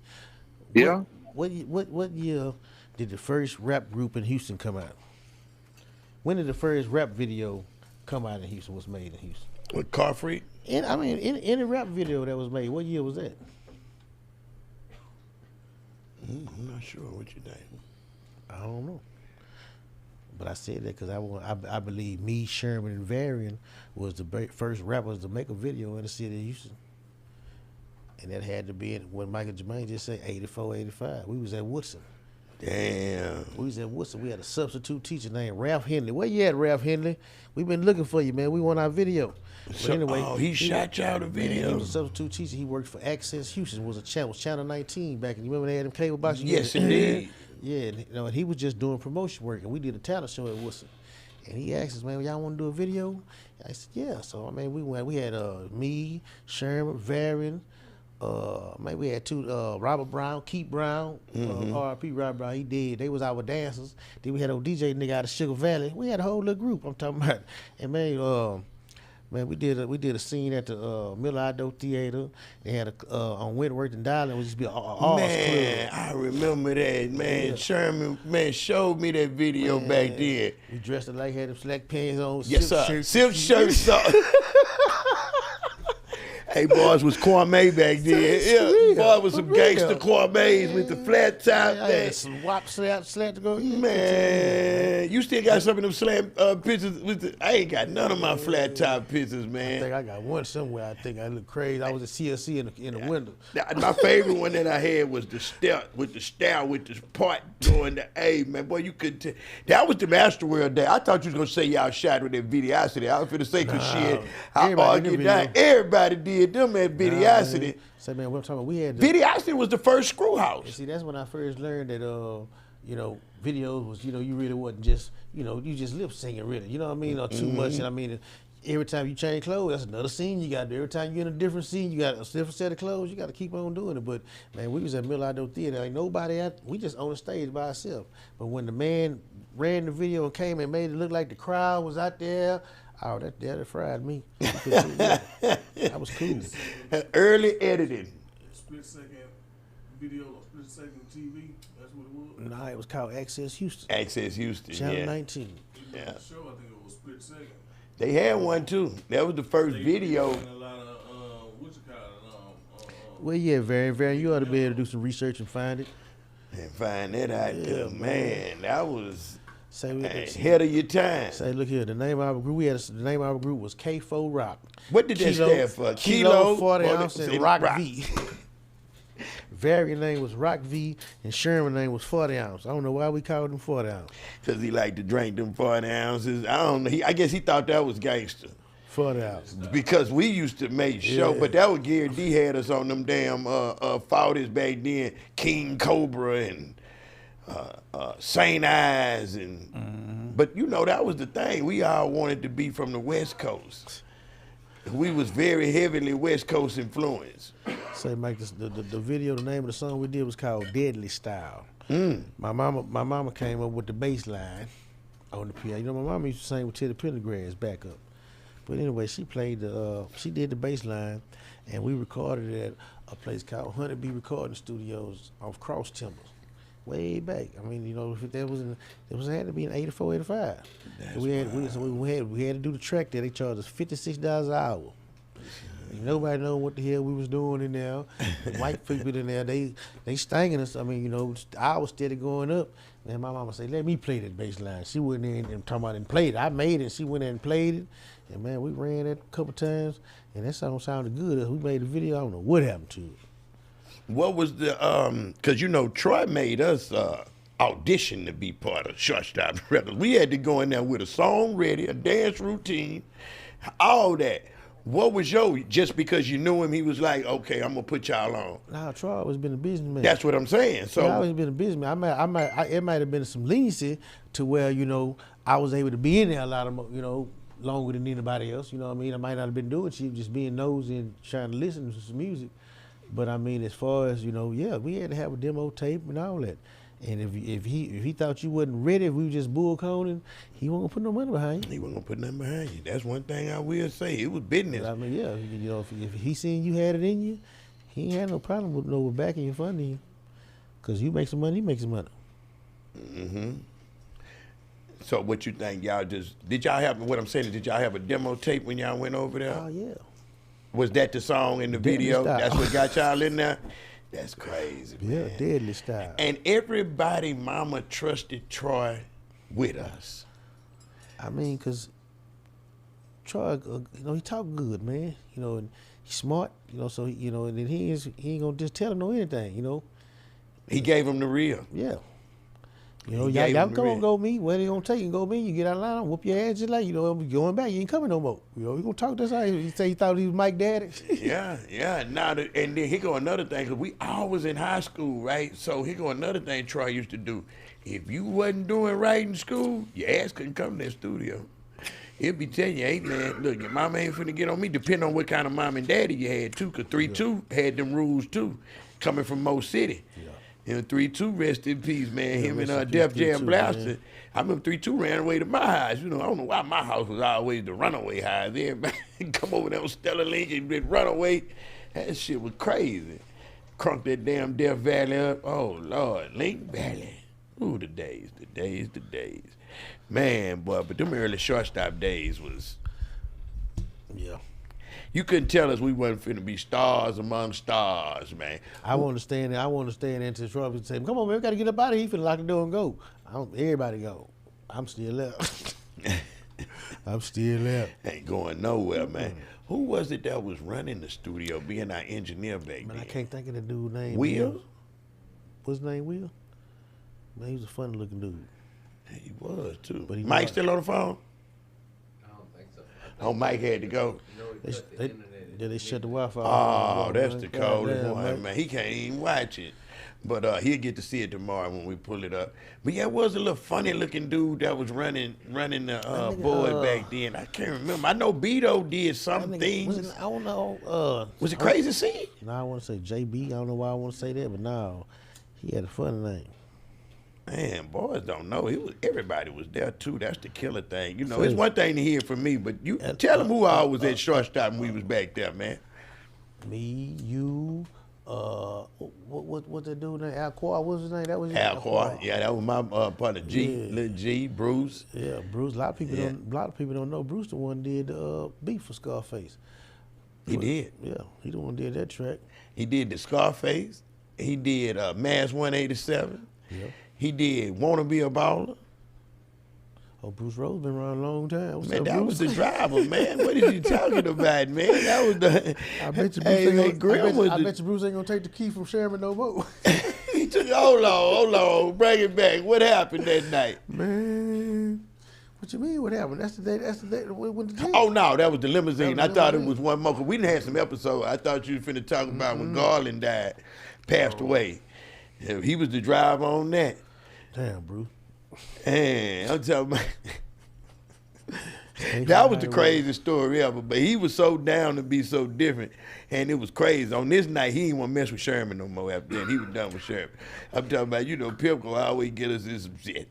Yeah. What year did the first rap group in Houston come out? When did the first rap video come out in Houston? Was made in Houston? With Car Freak? And I mean, any rap video that was made, what year was that? I'm not sure what you think. I don't know. But I said that because I believe me, Sherman, and Varian was the first rappers to make a video in the city of Houston. And that had to be when Michael Jermaine just said 84, 85. We was at Woodson. Damn. We was at Woodson. We had a substitute teacher named Ralph Henley. Where you at, Ralph Henley? We've been looking for you, man. We want our video. But anyway, he shot y'all the He video. was a substitute teacher. He worked for Access Houston. Was Channel 19 back. And you remember they had them cable boxes? Yes, indeed. Yeah, and he was just doing promotion work, and we did a talent show at Woodson. And he asked us, man, y'all want to do a video? I said, yeah. So, I mean, we went. We had me, Sherman, Varian, man, we had two, Robert Brown, Keith Brown, R.I.P. Robert Brown, he did. They was our dancers. Then we had a DJ nigga out of Sugar Valley. We had a whole little group, I'm talking about. And, man, we did a scene at the Miller Theater. They had on Wentworth and Darling, which used to be an arts Man, club. I remember that, man. Yeah. Sherman, man, showed me that video back then. We dressed it like had them slack pants on, yes, silk sir. shirts. Silk shirts on. Hey, boys was Kwame back then. Yeah, boy was some gangster Kwames with the flat top. I had some wop slap to go. Man, you still got some of them slam pictures with the, I ain't got none of my flat top pictures, man. I think I got one somewhere. I think I look crazy. I was at CLC in the window. My favorite one that I had was the step with the part going to A, man. Boy, you could tell. That was the Master World day. I thought you was gonna say y'all shot with that Videosity. I was finna say cause shit, I argued that everybody did them at Videosity. Say, man, what I'm talking about, we had Videosity was the first screw house. See, that's when I first learned that videos was, you really wasn't just, you just lip singing really, you know what I mean, or too much. And I mean, every time you change clothes, that's another scene you got to do. Every time you're in a different scene, you got a different set of clothes. You got to keep on doing it. But man, we was at Millardo Theater, like nobody we just on the stage by ourselves. But when the man ran the video and came and made it look like the crowd was out there, oh, that fried me. That was cool. Early editing. Split second video or split second TV. That's what it was. Nah, it was called Access Houston. Access Houston. Channel 19. Yeah. The show, I think it was split second. They had one too. That was the first video. And a lot of what you call it? Well, yeah, very. You ought to be able to do some research and find it. And find that out there, man. That was Say ahead of your time. Say, look here. The name of our group. The name of our group was K4 Rock. What did that stand for? Kilo 40 ounce and Rock V. Variant name was Rock V, and Sherman name was 40 ounce. I don't know why we called him 40 ounce. Because he liked to drink them 40 ounces. I don't know. I guess he thought that was gangster. 40 ounce. Because we used to make show, but that was Gary D had us on them damn 40s back then. King Cobra and St. Ives. And But that was the thing. We all wanted to be from the West Coast. We was very heavily West Coast influenced. Say, Mike, the video, the name of the song we did was called Deadly Style. My mama came up with the bass line on the piano. My mama used to sing with Teddy Pendergrass back up. But anyway, she did the bass line, and we recorded it at a place called Honeybee Recording Studios off Cross Timbers, way back. I mean, if that was it had to be in 84, 85. We had to do the track there. They charged us $56 an hour. Nobody know what the hell we was doing in there. The white people in there, they stinging us. I mean, I was steady going up. And my mama said, let me play that bass line. She went in and talking about and played it. I made it. She went in and played it. And man, we ran it a couple times. And that song sounded good. We made the video. I don't know what happened to it. What was the, because Troy made us audition to be part of Shortstop Records. We had to go in there with a song ready, a dance routine, all that. What was just because you knew him, he was like, okay, I'm going to put y'all on? Nah, Troy always been a businessman. That's what I'm saying. So he always been a businessman. It might have been some leniency to where, I was able to be in there a lot of, longer than anybody else. You know what I mean? I might not have been doing shit, just being nosy and trying to listen to some music. But I mean, as far as, we had to have a demo tape and all that. And if he thought you wasn't ready, if we were just bull coning, he wasn't gonna put no money behind you. He wasn't gonna put nothing behind you. That's one thing I will say. It was business. But I mean, yeah, if he seen you had it in you, he ain't had no problem with backing you, funding you. Cause you make some money, he makes some money. So what you think, y'all did y'all have a demo tape when y'all went over there? Oh yeah. Was that the song in the video? That's what got y'all in there? That's crazy, man. Yeah, Deadly Style. And everybody mama trusted Troy with us. I mean, because Troy, he talk good, man. And he's smart, so, and then he ain't going to just tell him anything, He gave him the real. Yeah. Y'all come on, go me. Where they gonna take you? Go me. You get out of line, whoop your ass just like going back. You ain't coming no more. You gonna talk this out. He say he thought he was Mike Daddy. yeah. Now and then here go another thing. Cause we always in high school, right? So here go another thing Troy used to do. If you wasn't doing right in school, your ass couldn't come to that studio. He'll be telling you, hey man, look, your mama ain't finna get on me. Depending on what kind of mom and daddy you had too. Cause 3-2 had them rules too, coming from Mo City. Yeah. 3-2, rest in peace, man. Yeah, him and Def Jam Blaster. I remember 3-2 ran away to my house. I don't know why my house was always the runaway house. Everybody come over there on Stella Link and run away. That shit was crazy. Crunk that damn Death Valley up. Oh, Lord. Link Valley. Ooh, the days. Man, boy, but them early Shortstop days was... Yeah. You couldn't tell us we wasn't finna be stars among stars, man. I want to stay in there until Trump and say, come on, man, we got to get up out of here. He finna lock the door and go. Everybody go. I'm still left. Ain't going nowhere, man. Who was it that was running the studio, being our engineer back then? I can't think of the dude's name. Will? What's his name, Will? Man, he was a funny looking dude. He was, too. But Mike still on the phone? I don't think so. Oh, Mike had to go. They shut the Wi-Fi. Oh, that's the coldest one, man. He can't even watch it. But he'll get to see it tomorrow when we pull it up. But yeah, it was a little funny looking dude that was running the nigga, board back then. I can't remember. I know Beto did some That nigga, things. I don't know. Was it Crazy C? No, I want to say JB. I don't know why I want to say that, but no, he had a funny name. Man, boys don't know. Everybody was there too. That's the killer thing. You know, it's one thing to hear from me, but you tell them who all was at Shortstop when we was back there, man. Me, you, what that dude named Alcoa? What was his name? That was Alcoa. Yeah, that was my partner G, Yeah. Lil G, Bruce. Yeah, Bruce. A lot of people don't know Bruce the one did beat for Scarface. He did. Yeah, he the one did that track. He did the Scarface. He did Mass 187. Yeah. He did Wanna Be a Baller. Oh, Bruce Rose been around a long time. What's Man, up, that Bruce? was the driver, man. What is you talking about, man? That was the. I bet you Bruce Hey, ain't man, gonna, Grim was I the- bet you Bruce ain't gonna take the key from Sherman no more. He took. Hold on. Bring it back. What happened that night? Man, what you mean? What happened? That's the day that we went to jail. Oh no, that was the Limousine. That I was the thought it Limousine. was one more. 'Cause we didn't have some episodes. I thought you was finna talk about when Garland died, passed away. Yeah, he was the driver on that. Damn, Bruce. And I'm talking about. That was the craziest story ever, but he was so down to be so different, and it was crazy. On this night, he didn't want to mess with Sherman no more after that. He was done with Sherman. I'm talking about, Pimp will always get us in some shit.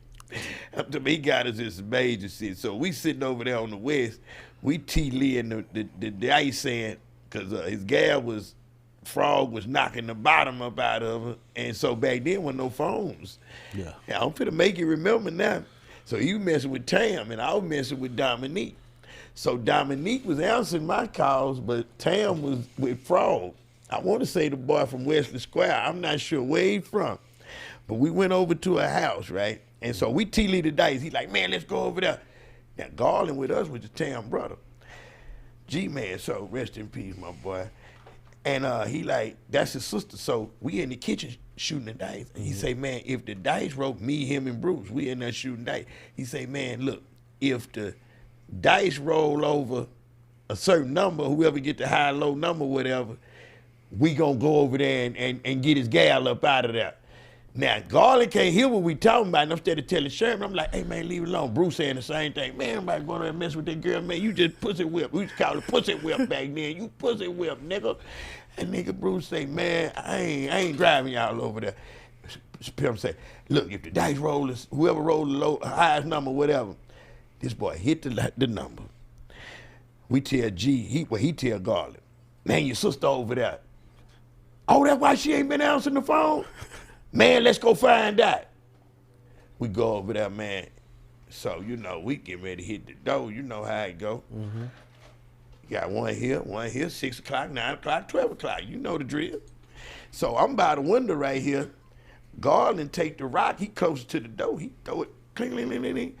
I'm talking about, he got us in some major shit. So we sitting over there on the west, we Lee in the ice sand, because his gal Frog was knocking the bottom up out of her, and so back then wasn't no phones. Yeah. I'm finna make you remember now. So you messing with Tam, and I was messing with Dominique. So Dominique was answering my calls, but Tam was with Frog. I want to say the boy from Wesley Square. I'm not sure where he from. But we went over to a house, right? And so we Lee the dice. He like, man, let's go over there. Now, Garland with us was the Tam brother. G-Man, so rest in peace, my boy. And he like, that's his sister. So we in the kitchen shooting the dice. And he say, man, if the dice roll, me, him, and Bruce, we in there shooting dice. He say, man, look, if the dice roll over a certain number, whoever get the high, low number, whatever, we gonna go over there and get his gal up out of there. Now, Garland can't hear what we talking about, and instead of telling Sherman, I'm like, hey, man, leave it alone. Bruce saying the same thing. Man, everybody going there and mess with that girl, man. You just pussy whip. We used to call it pussy whip back then. You pussy whip, nigga. And nigga Bruce say, man, I ain't driving y'all over there. Pimp say, look, if the dice roll is, whoever rolled the highest number, whatever, this boy hit the number. We tell G, he tell Garland, man, your sister over there. Oh, that's why she ain't been answering the phone? Man, let's go find out. We go over there, man. So, we get ready to hit the door. You know how it go. Mm-hmm. You got one here, 6 o'clock, 9 o'clock, 12 o'clock. You know the drill. So I'm by the window right here. Garland take the rock. He close to the door. He throw it, cling, cling, cling, cling.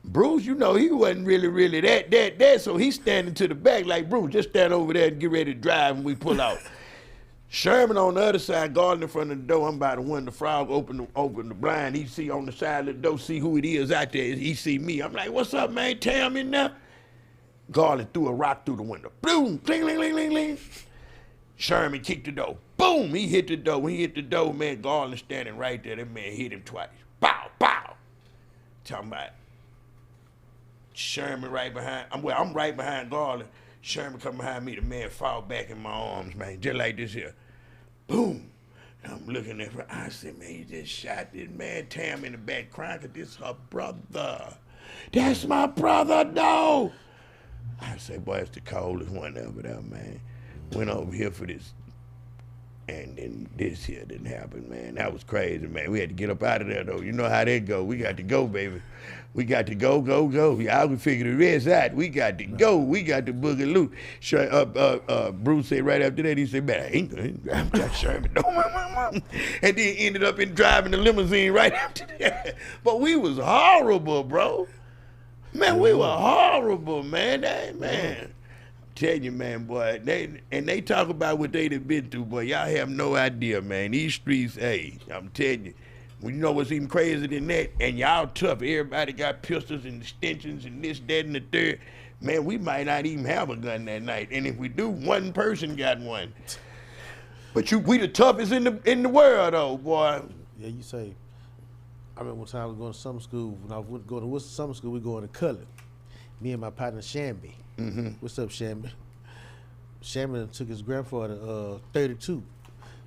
Bruce, he wasn't really that. So he's standing to the back like, Bruce, just stand over there and get ready to drive and we pull out. Sherman on the other side, Garland in front of the door. I'm by the window. Frog open the blind. He see on the side of the door, see who it is out there. He see me. I'm like, what's up, man? Tam in there? Garland threw a rock through the window. Boom, cling, cling, cling, cling, cling. Sherman kicked the door. Boom, he hit the door. When he hit the door, man, Garland standing right there. That man hit him twice. Bow, bow. Talking about Sherman right behind. I'm right behind Garland. Sherman come behind me, the man fall back in my arms, man, just like this here. Boom. And I'm looking at her. I said, man, you just shot this man, Tam in the back crying, 'cause this her brother. That's my brother, no. I said, boy, it's the coldest one ever there, man. Went over here for this. And then this here didn't happen, man. That was crazy, man. We had to get up out of there, though. You know how that go. We got to go, baby. We got to go. Y'all can figure the rest out. We got to go. We got to boogaloo. Bruce said right after that, he said, man, I ain't going to Sherman. And then ended up in driving the limousine right after that. But we was horrible, bro. Man, we were horrible, man. Man. Tell you, man, boy, they talk about what they done been through, boy. Y'all have no idea, man. These streets, hey, I'm telling you, you know what's even crazier than that? And y'all tough. Everybody got pistols and extensions and this, that, and the third. Man, we might not even have a gun that night. And if we do, one person got one. But we the toughest in the world, though, boy. Yeah, you say. I remember one time I was going to summer school. When I was going to Worcester summer school, we going to Cullen. Me and my partner Shamby. Mm-hmm. What's up, Shamby? Shamby took his grandfather 32.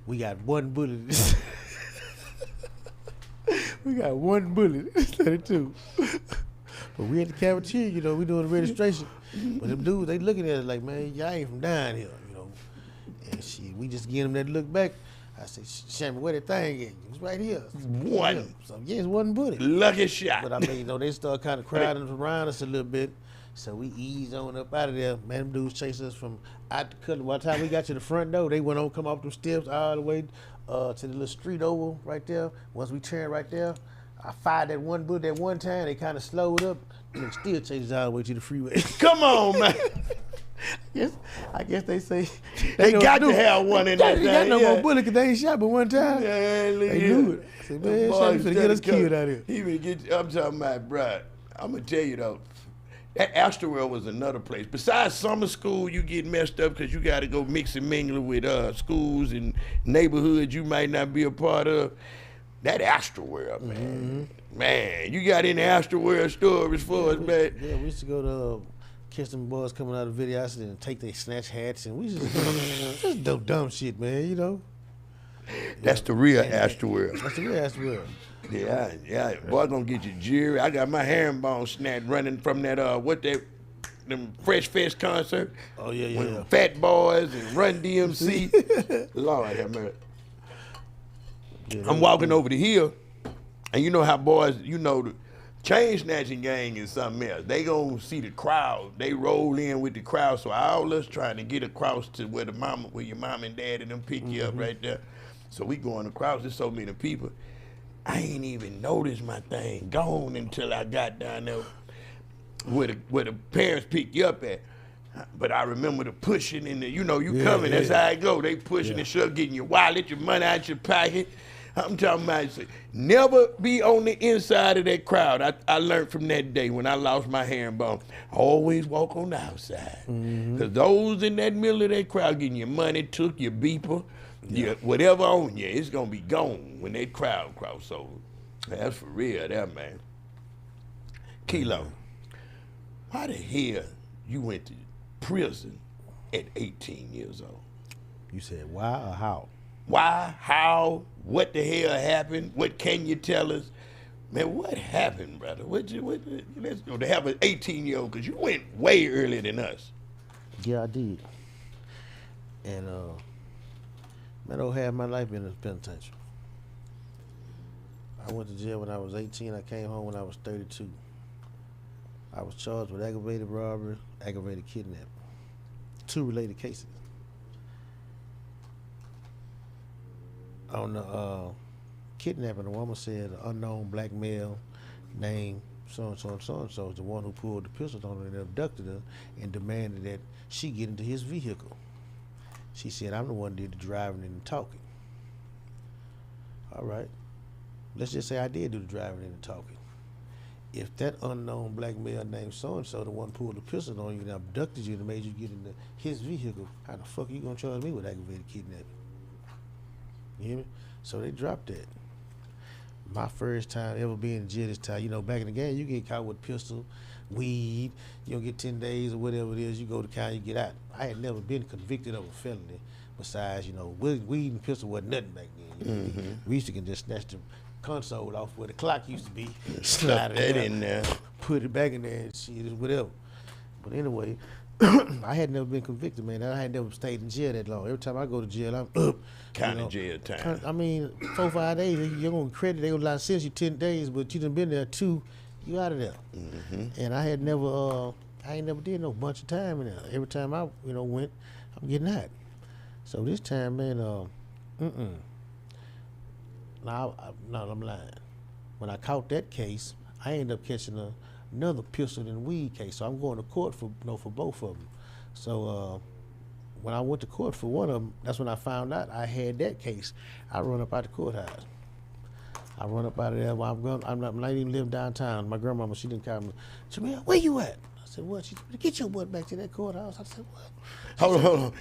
We got one bullet. We got one bullet. 32. But we at the cafeteria, you know, we doing the registration. But them dudes, they looking at us like, man, y'all ain't from down here, you know. And shit, we just give them that look back. I said, Shammy, where that thing at? It's right here. One. So yeah, it's one bullet. Lucky shot. But I mean, you know, they start kind of crowding around us a little bit. So we eased on up out of there. Man, them dudes chased us from out the cut. By the time we got to the front door, they went on, come off them steps all the way to the little street oval right there. Once we turned right there, I fired that one bullet at one time. They kind of slowed up and still chased us all the way to the freeway. Come on, man. I guess they say They got to have one in that thing. They got no yeah. more bullet because they ain't shot but one time. Yeah, They knew it. I said, man, Shammy finna get us killed out here. He finna get. I'm talking about, bruh. I'm gonna tell you though. That Astorworld was another place. Besides summer school, you get messed up because you got to go mix and mingle with schools and neighborhoods you might not be a part of. That Astorworld, man. Mm-hmm. Man, you got any Astorworld stories for us, man? Yeah, we used to go to catch them boys coming out of video accident and take their snatch hats, and we just just dumb shit, man, you know? That's the real Astorworld. That's the real Astorworld. Yeah. Boy, gonna get you jury. I got my herringbone snatched running from that them Fresh Fest concert. Oh yeah. When Fat Boys and Run DMC. Lord have mercy. Yeah, I'm walking over the hill, and you know how boys, you know, the chain snatching gang is something else. They gonna see the crowd. They roll in with the crowd. So all us trying to get across to where your mom and dad and them pick you up right there. So we going across. There's so many people. I ain't even noticed my thing gone until I got down there where the parents pick you up at. But I remember the pushing and you coming. That's how it go. They pushing and shove, getting your wallet, your money out your pocket. I'm talking about, never be on the inside of that crowd. I learned from that day when I lost my herringbone. Always walk on the outside. Because those in that middle of that crowd getting your money, took your beeper, your whatever on you, it's going to be gone when that crowd cross over. That's for real, that man. Kilo, why the hell you went to prison at 18 years old? You said why or how? Why, how, what the hell happened? What can you tell us? Man, what happened, brother? Let's go to have an 18-year-old, because you went way earlier than us. Yeah, I did. And, man, I don't have my life in the penitentiary. I went to jail when I was 18. I came home when I was 32. I was charged with aggravated robbery, aggravated kidnapping. 2 related cases. On the kidnapping, the woman said an unknown black male named so-and-so and so-and-so is the one who pulled the pistol on her and abducted her and demanded that she get into his vehicle. She said, I'm the one who did the driving and the talking. All right. Let's just say I did do the driving and the talking. If that unknown black male named so-and-so, the one who pulled the pistol on you and abducted you and made you get into his vehicle, how the fuck are you going to charge me with aggravated kidnapping? You hear me? So they dropped that. My first time ever being in jail this time, back in the game, you get caught with pistol, weed, you don't get 10 days or whatever it is, you go to county, you get out. I had never been convicted of a felony besides, weed and pistol wasn't nothing back then. We used to can just snatch the console off where the clock used to be, slide it in there, put it back in there and shit, whatever. But anyway, I had never been convicted, man. I had never stayed in jail that long. Every time I go to jail, I'm up. County jail time. I mean, 4 or 5 days, you're going to credit, they're going to sentence you 10 days, but you done been there 2, you out of there. And I had never, I ain't never did no bunch of time in there. Every time I, went, I'm getting out. So this time, man, no, I'm lying. When I caught that case, I ended up catching another pistol and weed case. So I'm going to court for both of them. So when I went to court for one of them, that's when I found out I had that case. I run up out the courthouse. I run up out of there. I'm not even living downtown. My grandmama, she didn't call me. She said, where you at? I said, what? She said, get your butt back to that courthouse. I said, what? Hold on.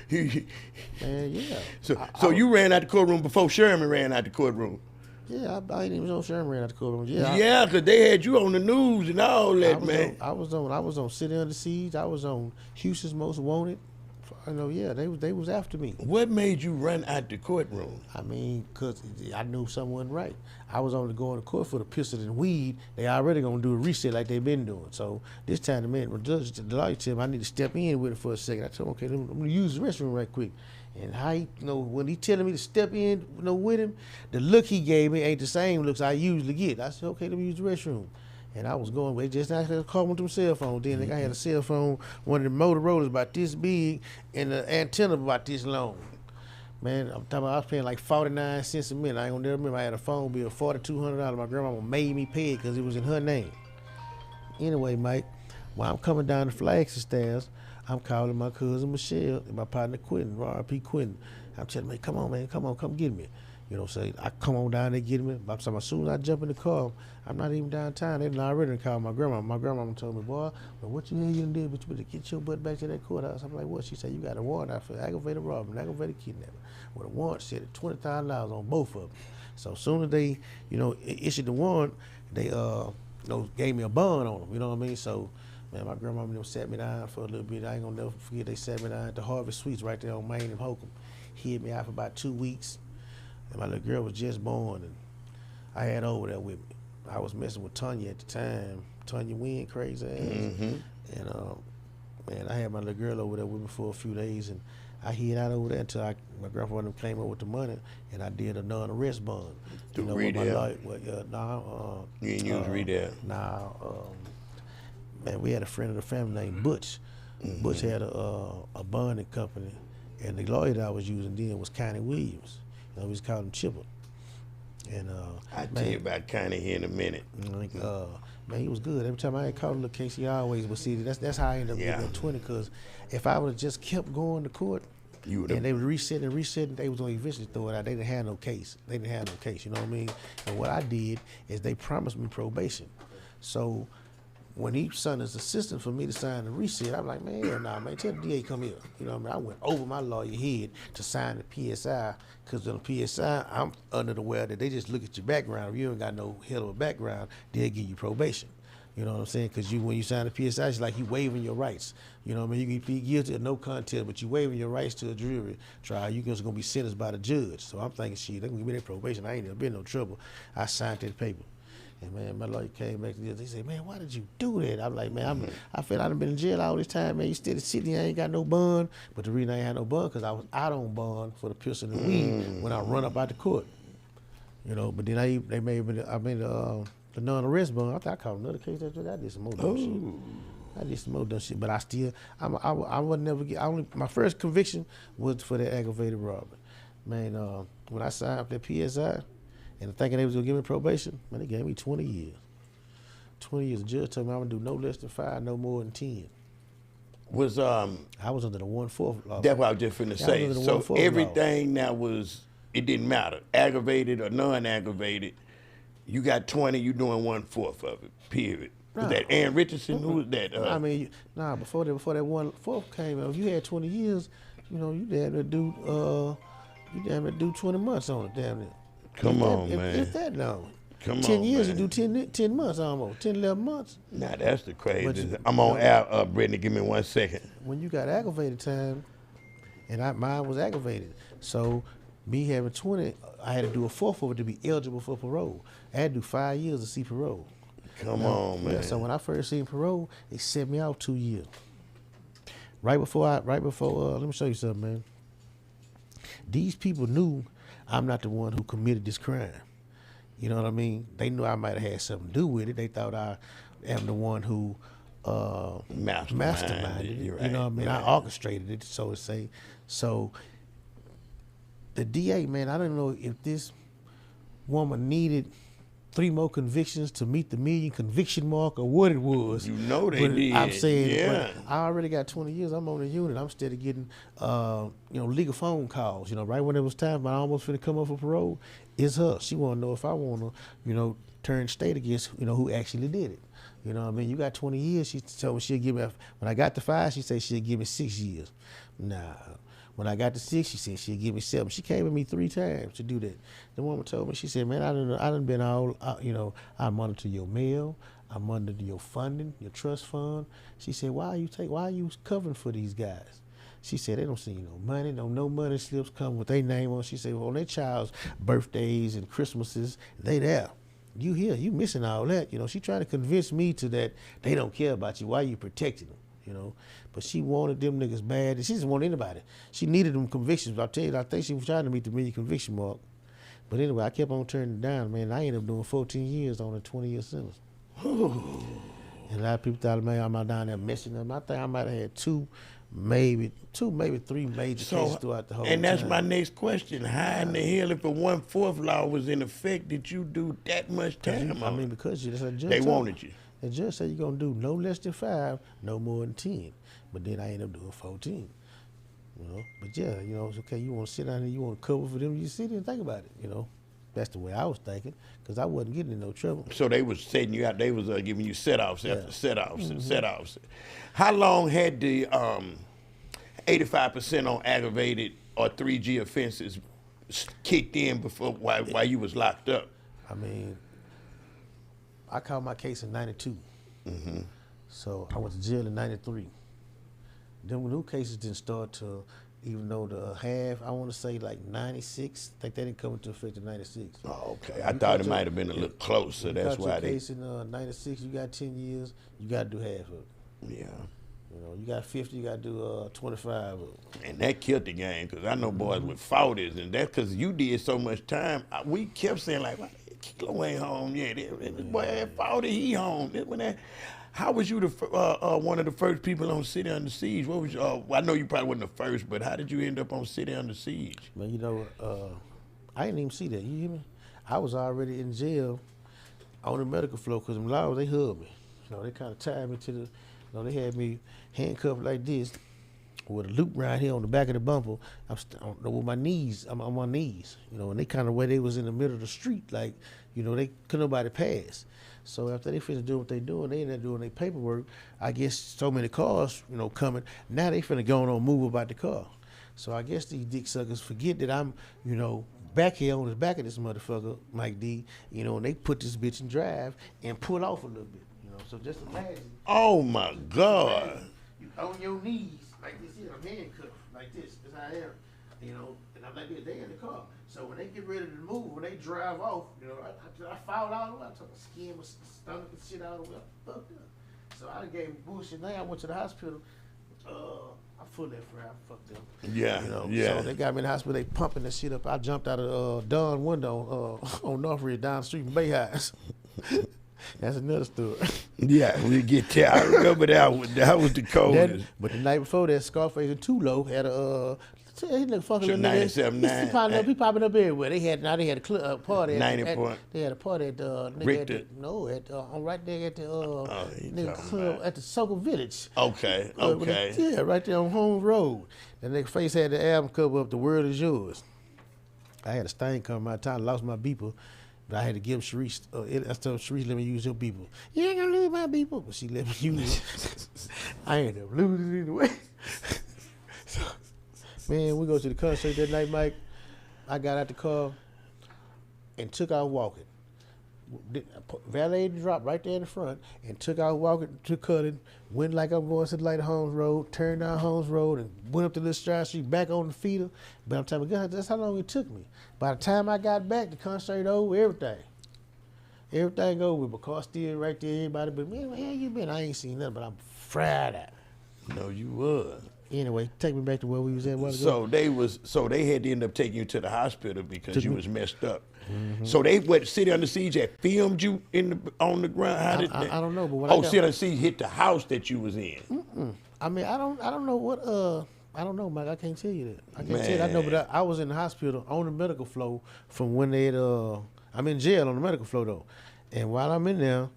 Man, yeah. So you ran out the courtroom before Sherman ran out the courtroom. Yeah, I ain't even know Sherman ran out the courtroom. Yeah, Yeah, because they had you on the news and all that, man. I was on City Under Siege. I was on Houston's Most Wanted. I know, yeah, they was after me. What made you run out the courtroom? I mean, because I knew something wasn't right. I was only going to court for the pistol and weed. They already going to do a reset like they've been doing. So this time the lawyer told me I need to step in with it for a second. I told him, okay, I'm going to use the restroom right quick. And how he, when he telling me to step in with him, the look he gave me ain't the same looks I usually get. I said, okay, let me use the restroom. And I was going, they just not call me to my cell phone. Then I had a cell phone, one of the Motorola's about this big and the antenna about this long. Man, I'm talking about I was paying like 49 cents a minute. I ain't gonna never remember. I had a phone bill, $4,200. My grandmama made me pay it because it was in her name. Anyway, Mike, while I'm coming down the Flagstaff stairs, I'm calling my cousin Michelle and my partner Quentin, R.I.P. Quentin. I'm telling me, come on, man, come get me. You know, say I come on down there, get me. But as soon as I jump in the car, I'm not even downtown. They done already called my grandma. My grandma told me, boy, well, what you did, but you better get your butt back to that courthouse. I'm like, what? She said, you got a warrant out for aggravated robbery and aggravated kidnapping. Well, the warrant said $20,000 on both of them. So as soon as they, issued the warrant, they, gave me a bond on them. You know what I mean? So, man, my grandma sat me down for a little bit. I ain't gonna never forget. They sat me down at the Harvest Suites right there on Main and Holcomb. Hid me out for about 2 weeks. And my little girl was just born, and I had her over there with me. I was messing with Tanya at the time. Tanya Wynn, crazy ass. Mm-hmm. And, man, I had my little girl over there with me for a few days, and I hid out over there until my grandfather came up with the money, and I did a non-arrest bond. To Redale? You ain't use Redale? Nah, man, we had a friend of the family named Butch. Mm-hmm. Butch had a bonding company, and the lawyer that I was using then was Connie Williams. We just called him Chipper. And I'll tell you about Connie here in a minute. Man, he was good. Every time I ain't called a little case, he always was. See, that's how I ended up getting that 20. Because if I would have just kept going to court, and they would reset, they was gonna eventually throw it out. They didn't have no case. You know what I mean? And what I did is they promised me probation. So when he sent his assistant for me to sign the reset, I'm like, man, nah, man, tell the DA come here. You know what I mean? I went over my lawyer head to sign the PSI, because on the PSI, I'm under the wear that they just look at your background. If you ain't got no hell of a background, they'll give you probation. You know what I'm saying? Because when you sign the PSI, it's like you waiving your rights. You know what I mean? You can be guilty of no contest, but you waiving your rights to a jury trial. You just going to be sentenced by the judge. So I'm thinking, shit, they're going to give me that probation. I ain't never been in no trouble. I signed that paper. And man, my lawyer came back to this. They said, man, why did you do that? I'm like, man, I feel I've been in jail all this time, man. You still sitting here, I ain't got no bond. But the reason I ain't had no bond, because I was out on bond for the pistol and weed when I run up out the court. But then I made the non-arrest bond. I thought I caught another case after that. I did some more dumb shit. I did some more dumb shit. But I still, I would never get, my first conviction was for that aggravated robbery. Man, when I signed up that PSI, and thinking they was gonna give me probation, man, they gave me 20 years. 20 years. The judge told me I'm gonna do no less than 5, no more than 10. I was under the 1/4 law. That's what I was just finna say. So everything now it didn't matter, aggravated or non-aggravated. You got 20, you doing 1/4 of it. Period. Was that Ann Richardson? Who was that? Before that 1/4 came out, you had 20 years. You damn near do 20 months on it, damn near. Come on, man. If that long. 10 years, man. you do 10 months almost, 10, 11 months. Nah, that's the crazy. I'm on air, Brittany, give me 1 second. When you got aggravated time, and mine was aggravated, so me having 20, I had to do a 4th of it to be eligible for parole. I had to do 5 years to see parole. Come on, man. Yeah, so when I first seen parole, they set me out 2 years. Right before, let me show you something, man. These people knew I'm not the one who committed this crime. You know what I mean? They knew I might have had something to do with it. They thought I am the one who masterminded it. Right, you know what I mean? Right. I orchestrated it, so to say. So the DA, man, I don't know if this woman needed 3 more convictions to meet the million conviction mark or what it was. You know they did. I'm saying, yeah. I already got 20 years. I'm on the unit. I'm still getting, legal phone calls. Right when it was time, I almost finna come up for parole. It's her. She want to know if I want to, turn state against, who actually did it. You know what I mean? You got 20 years. She told me she'll give me, when I got to 5, she said she'll give me 6 years. Nah. When I got to 6, she said she'll give me 7. She came with me 3 times to do that. The woman told me, she said, man, I done been all, I monitor your mail. I monitor your funding, your trust fund. She said, why are you covering for these guys? She said, they don't see no money, no money slips come with their name on. She said, well, on their child's birthdays and Christmases, they there. You here, you missing all that. She trying to convince me to that they don't care about you. Why you protecting them, But she wanted them niggas bad, and she didn't want anybody. She needed them convictions. I'll tell you, I think she was trying to meet the million conviction mark. But anyway, I kept on turning it down, man. I ended up doing 14 years on a 20-year sentence. And a lot of people thought, man, I'm out down there messing them. I think I might have had 2, maybe 3 major cases throughout the whole time. And that's my next question. How in the hell, if a 1/4 law was in effect, did you do that much time? I mean, because that's a judge. They wanted you. The judge said you're going to do no less than 5, no more than 10. But then I ended up doing 14. But yeah, it's okay. You want to sit down there, you want to cover for them, you sit there and think about it, That's the way I was thinking, because I wasn't getting in no trouble. So they was setting you out. They was giving you set-offs after set-offs and set-offs. How long had the 85% on aggravated or 3G offenses kicked in before while you was locked up? I mean, I caught my case in 92. So I went to jail in 93. Them new cases didn't start till, even though the half, I want to say like 96. I think that didn't come into effect in 96. Oh, okay. I thought it might have been a little closer. That's why they. Case in 96, you got 10 years. You got to do half of it. Yeah. You got 50. You got to do 25 of it. And that killed the game, because I know boys with 40s, and that's because you did so much time. We kept saying like, well, Kilo ain't home yet. This boy at 40, he home. How was you one of the first people on City Under Siege? What was I know you probably wasn't the first, but how did you end up on City Under Siege? Man, I didn't even see that. You hear me? I was already in jail on the medical floor because them laws, they hugged me. They kind of tied me to the, they had me handcuffed like this with a loop right here on the back of the bumper. With my knees, I'm on my knees, and they kind of way they was in the middle of the street, like, they couldn't nobody pass. So after they finished doing what they doing, they ended up doing their paperwork. I guess so many cars, coming. Now they finna go on move about the car. So I guess these dick suckers forget that I'm, back here on the back of this motherfucker, Mike D, and they put this bitch in drive and pull off a little bit, So just imagine. Oh my God. You on your knees like this here, I'm handcuffed like this, as I am, and I'm like this, they in the car. So when they get ready to move, when they drive off, I fouled all the way. I took my skin, my stomach and shit all the way. I fucked up. So I gave them bullshit. Now I went to the hospital. I full that fry. I fucked up. Yeah, yeah. So they got me in the hospital. They pumping that shit up. I jumped out of Dawn window on North Ridge down the street from Bay Heights. That's another story. Yeah, we get that. I remember that was the coldest. But the night before that, Scarface and Tulo had a he look fucking little nigga. He popping up everywhere. They had a party. 90 point. They had a party at right there at the club at the Circle Village. Okay. Yeah, right there on Holmes Road. And nigga Face had the album cover up, "The World Is Yours." I had a stain come my time, lost my beeper. But I had to give Sharice, I told Sharice, let me use your beeper. You ain't gonna lose my beeper. But she let me use it. I ended up losing it anyway. So, man, we go to the concert that night, Mike. I got out the car and took out walking. Valet dropped right there in the front and took out walking to Cutting, went like I'm going to the light of Holmes Road, turned down Holmes Road and went up the little stride street back on the feeder. But I'm telling you, that's how long it took me. By the time I got back, the concert over, everything over. My car still right there, everybody. But man, where the hell you been? I ain't seen nothing, but I'm fried out. No, you was. Anyway, take me back to where we was at. So they had to end up taking you to the hospital because you was messed up. Mm-hmm. So they City Under Siege had filmed you on the ground. How did I don't know, but when City Under Siege hit the house that you was in. I mean, I don't know what I don't know, Mike. I can't tell you that. I can't tell you. I know, but I was in the hospital on the medical floor from when they I'm in jail on the medical floor though, and while I'm in there,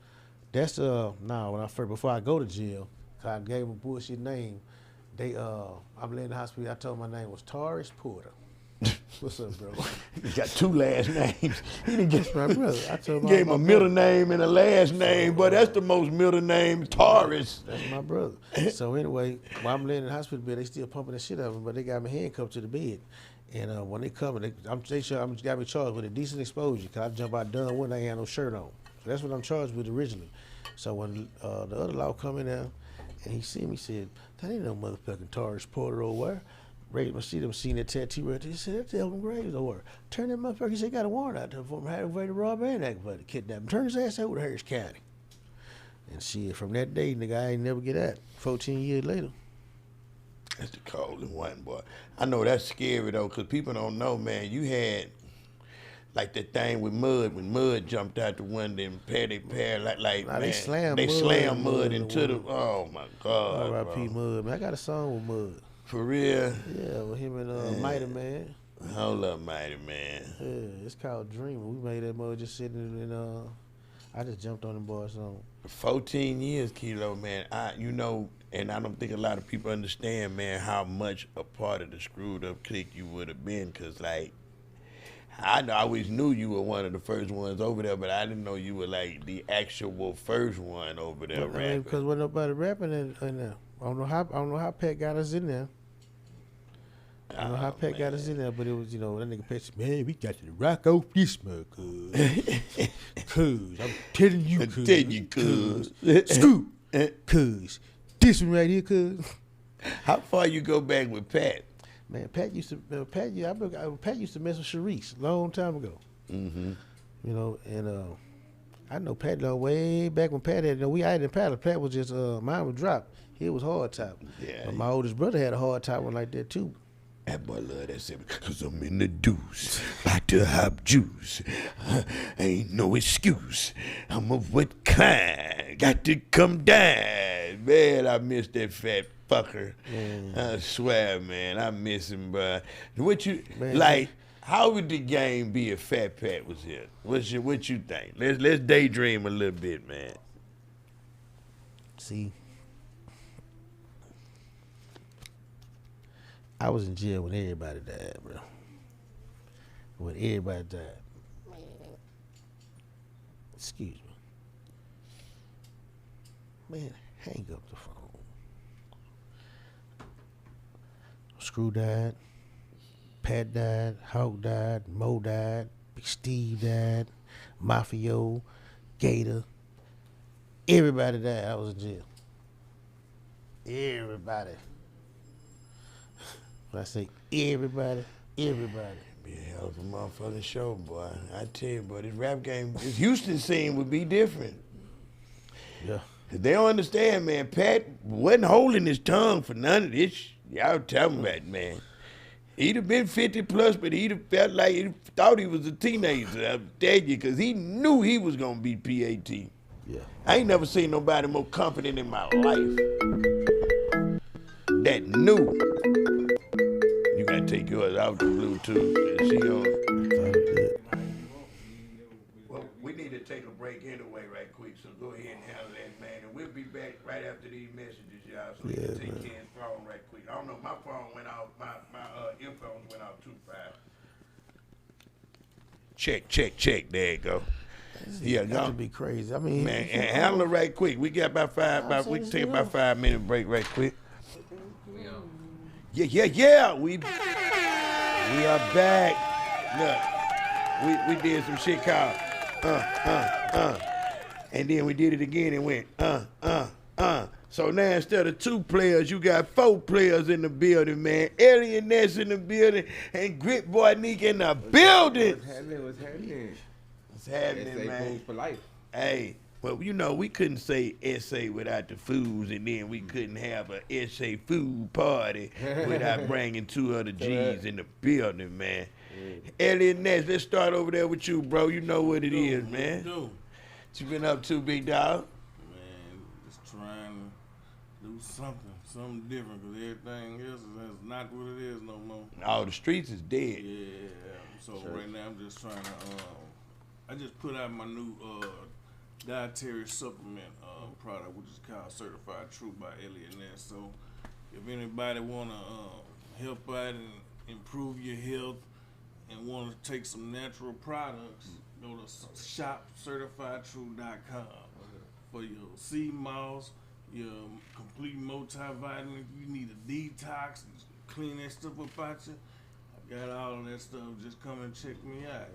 that's before I go to jail, 'cause I gave them a bullshit name. I'm laying in the hospital. I told my name was Taurus Porter. What's up, bro? He got 2 last names. He didn't get My brother. I told him gave him my a middle brother. name and a last name, but that's the most middle name, Taurus. That's my brother. So anyway, while I'm laying in the hospital bed, they still pumping the shit out of him, but they got me handcuffed to the bed. And when they come, I'm got me charged with indecent exposure because I jump out done when I ain't had no shirt on. So that's what I'm charged with originally. So when the other law come in there and he see me, he said, "That ain't no motherfucking Taurus Porter or where." Raised my seat, I'm seeing that tattoo right there. He said, "That's Elvin Graves or turn that motherfucker." He said, "Got a warrant out there for him, aggravated robbery and aggravated kidnapping. Turn his ass over to Harris County." And shit, from that day, nigga, I ain't never get out. 14 years later. That's the coldest one, boy. I know that's scary though, cause people don't know, man. You had like that thing with Mud when Mud jumped out the window and like Nah, man, they slammed Mud into the. Oh my God, R.I.P. bro. Mud, man. I got a song with Mud. For real. Yeah, with him and Mighty Man. Hold up, Mighty Man. Yeah, it's called Dreamer. We made that mud just sitting in I just jumped on them boys' song. 14 years, Kilo, man. And I don't think a lot of people understand, man, how much a part of the screwed up clique you would have been. Cause like, I always knew you were one of the first ones over there, but I didn't know you were like the actual first one over there rapping. Because when nobody rapping in there, I don't know how Pat got us in there. I don't know how Pat got us in there, but it was, that nigga Pat said, "Man, we got to rock off this mug, cuz I'm telling you, cuz. Scoop, cuz. This one right here, cuz." How far you go back with Pat? Man, Pat used to Pat used to mess with Sharice a long time ago. Mm-hmm. And I know Pat way back when Pat had we had in Pat. Pat was just mine was dropped. He was hard top. Yeah. But my oldest brother had a hard top one like that too. That boy love that shit. Cause I'm in the deuce, like to hop juice. Ain't no excuse. I'm of what kind? Got to come down. Man, I miss that fat fucker. I swear, man, I miss him, bro. How would the game be if Fat Pat was here? What you think? Let's daydream a little bit, man. See, I was in jail when everybody died, bro. When everybody died. Excuse me. Man, hang up the phone. Screw died. Pat died. Hawk died. Mo died. Big Steve died. Mafio. Gator. Everybody died. I was in jail. Everybody. When I say everybody. Be a hell of a motherfucking show, boy. I tell you, boy, this rap game, this Houston scene would be different. Yeah. They don't understand, man. Pat wasn't holding his tongue for none of this. Y'all tell him that, man. He'd have been 50 plus, but he'd have felt like he thought he was a teenager. I'm telling you, because he knew he was going to be PAT. Yeah. I ain't never seen nobody more confident in my life that knew. You got to take yours out the Bluetooth. She on. Well, we need to take a break anyway right quick, so go ahead and handle that, man. And we'll be back right after these messages, y'all, so we can take Ken's phone right quick. I don't know, my phone went out, my earphones went out too fast. Check, there you go. Yeah, That would be crazy. I mean, man, and handle it right quick. We got we can take about 5 minute break right quick. Yeah. We are back. Look, we did some shit called and then we did it again and went So now instead of 2 players, you got 4 players in the building, man. Alien Ness in the building and Grit Boy Nick in the building. What's happening? What's happening, SA man? Foods for life. Hey, well, we couldn't say SA without the foods, and then we couldn't have a SA food party without bringing 2 other G's in the building, man. Elliot Ness, let's start over there with you, bro. You know what it is, man. What you been up to, big dog? Man, just trying to do something different, because everything else is not what it is no more. Oh, the streets is dead. Yeah, so right now I'm just trying to, I just put out my new dietary supplement product, which is called Certified True by Elliot Ness. So if anybody want to help out and improve your health, and want to take some natural products, go to shopcertifiedtrue.com for your sea moss, your complete multivitamin. You need a detox, clean that stuff up out you. I got all of that stuff. Just come and check me out.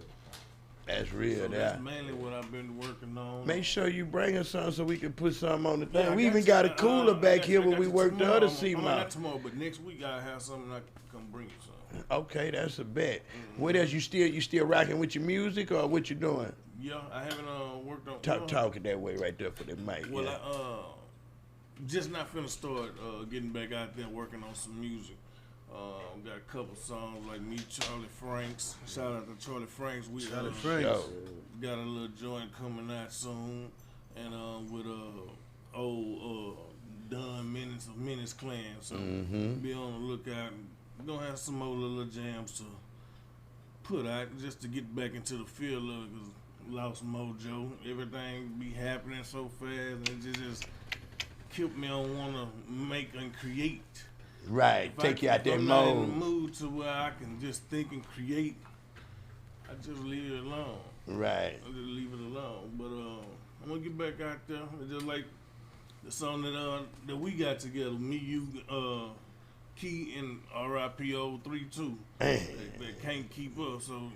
That's real, So that. that's mainly what I've been working on. Make sure you bring us some so we can put some on the thing. Yeah, we even got a cooler back here where we work the other sea Not moss. tomorrow, but next week I'll have something I can come bring you some. Okay, that's a bet. What else? You still rocking with your music or what you doing? Yeah, I haven't worked on. Talking that way right there for the mic. Well, yeah. I just not finna start getting back out there working on some music. Got a couple songs like me, Charlie Franks. Shout out to Charlie Franks. We Charlie Franks. Yo. got a little joint coming out soon, and with old Don Menace Clan. So be on the lookout. We're gonna have some more little jams to put out just to get back into the field of it. Cause lost mojo. Everything be happening so fast, and it just kept me on wanna make and create. Right, take you out that I'm not in the mode. mood to where I can just think and create. I just leave it alone. Right. I just leave it alone. But I'm gonna get back out there. It's just like the song that we got together, me, you, Key, and RIPO 3-2. They can't keep up, so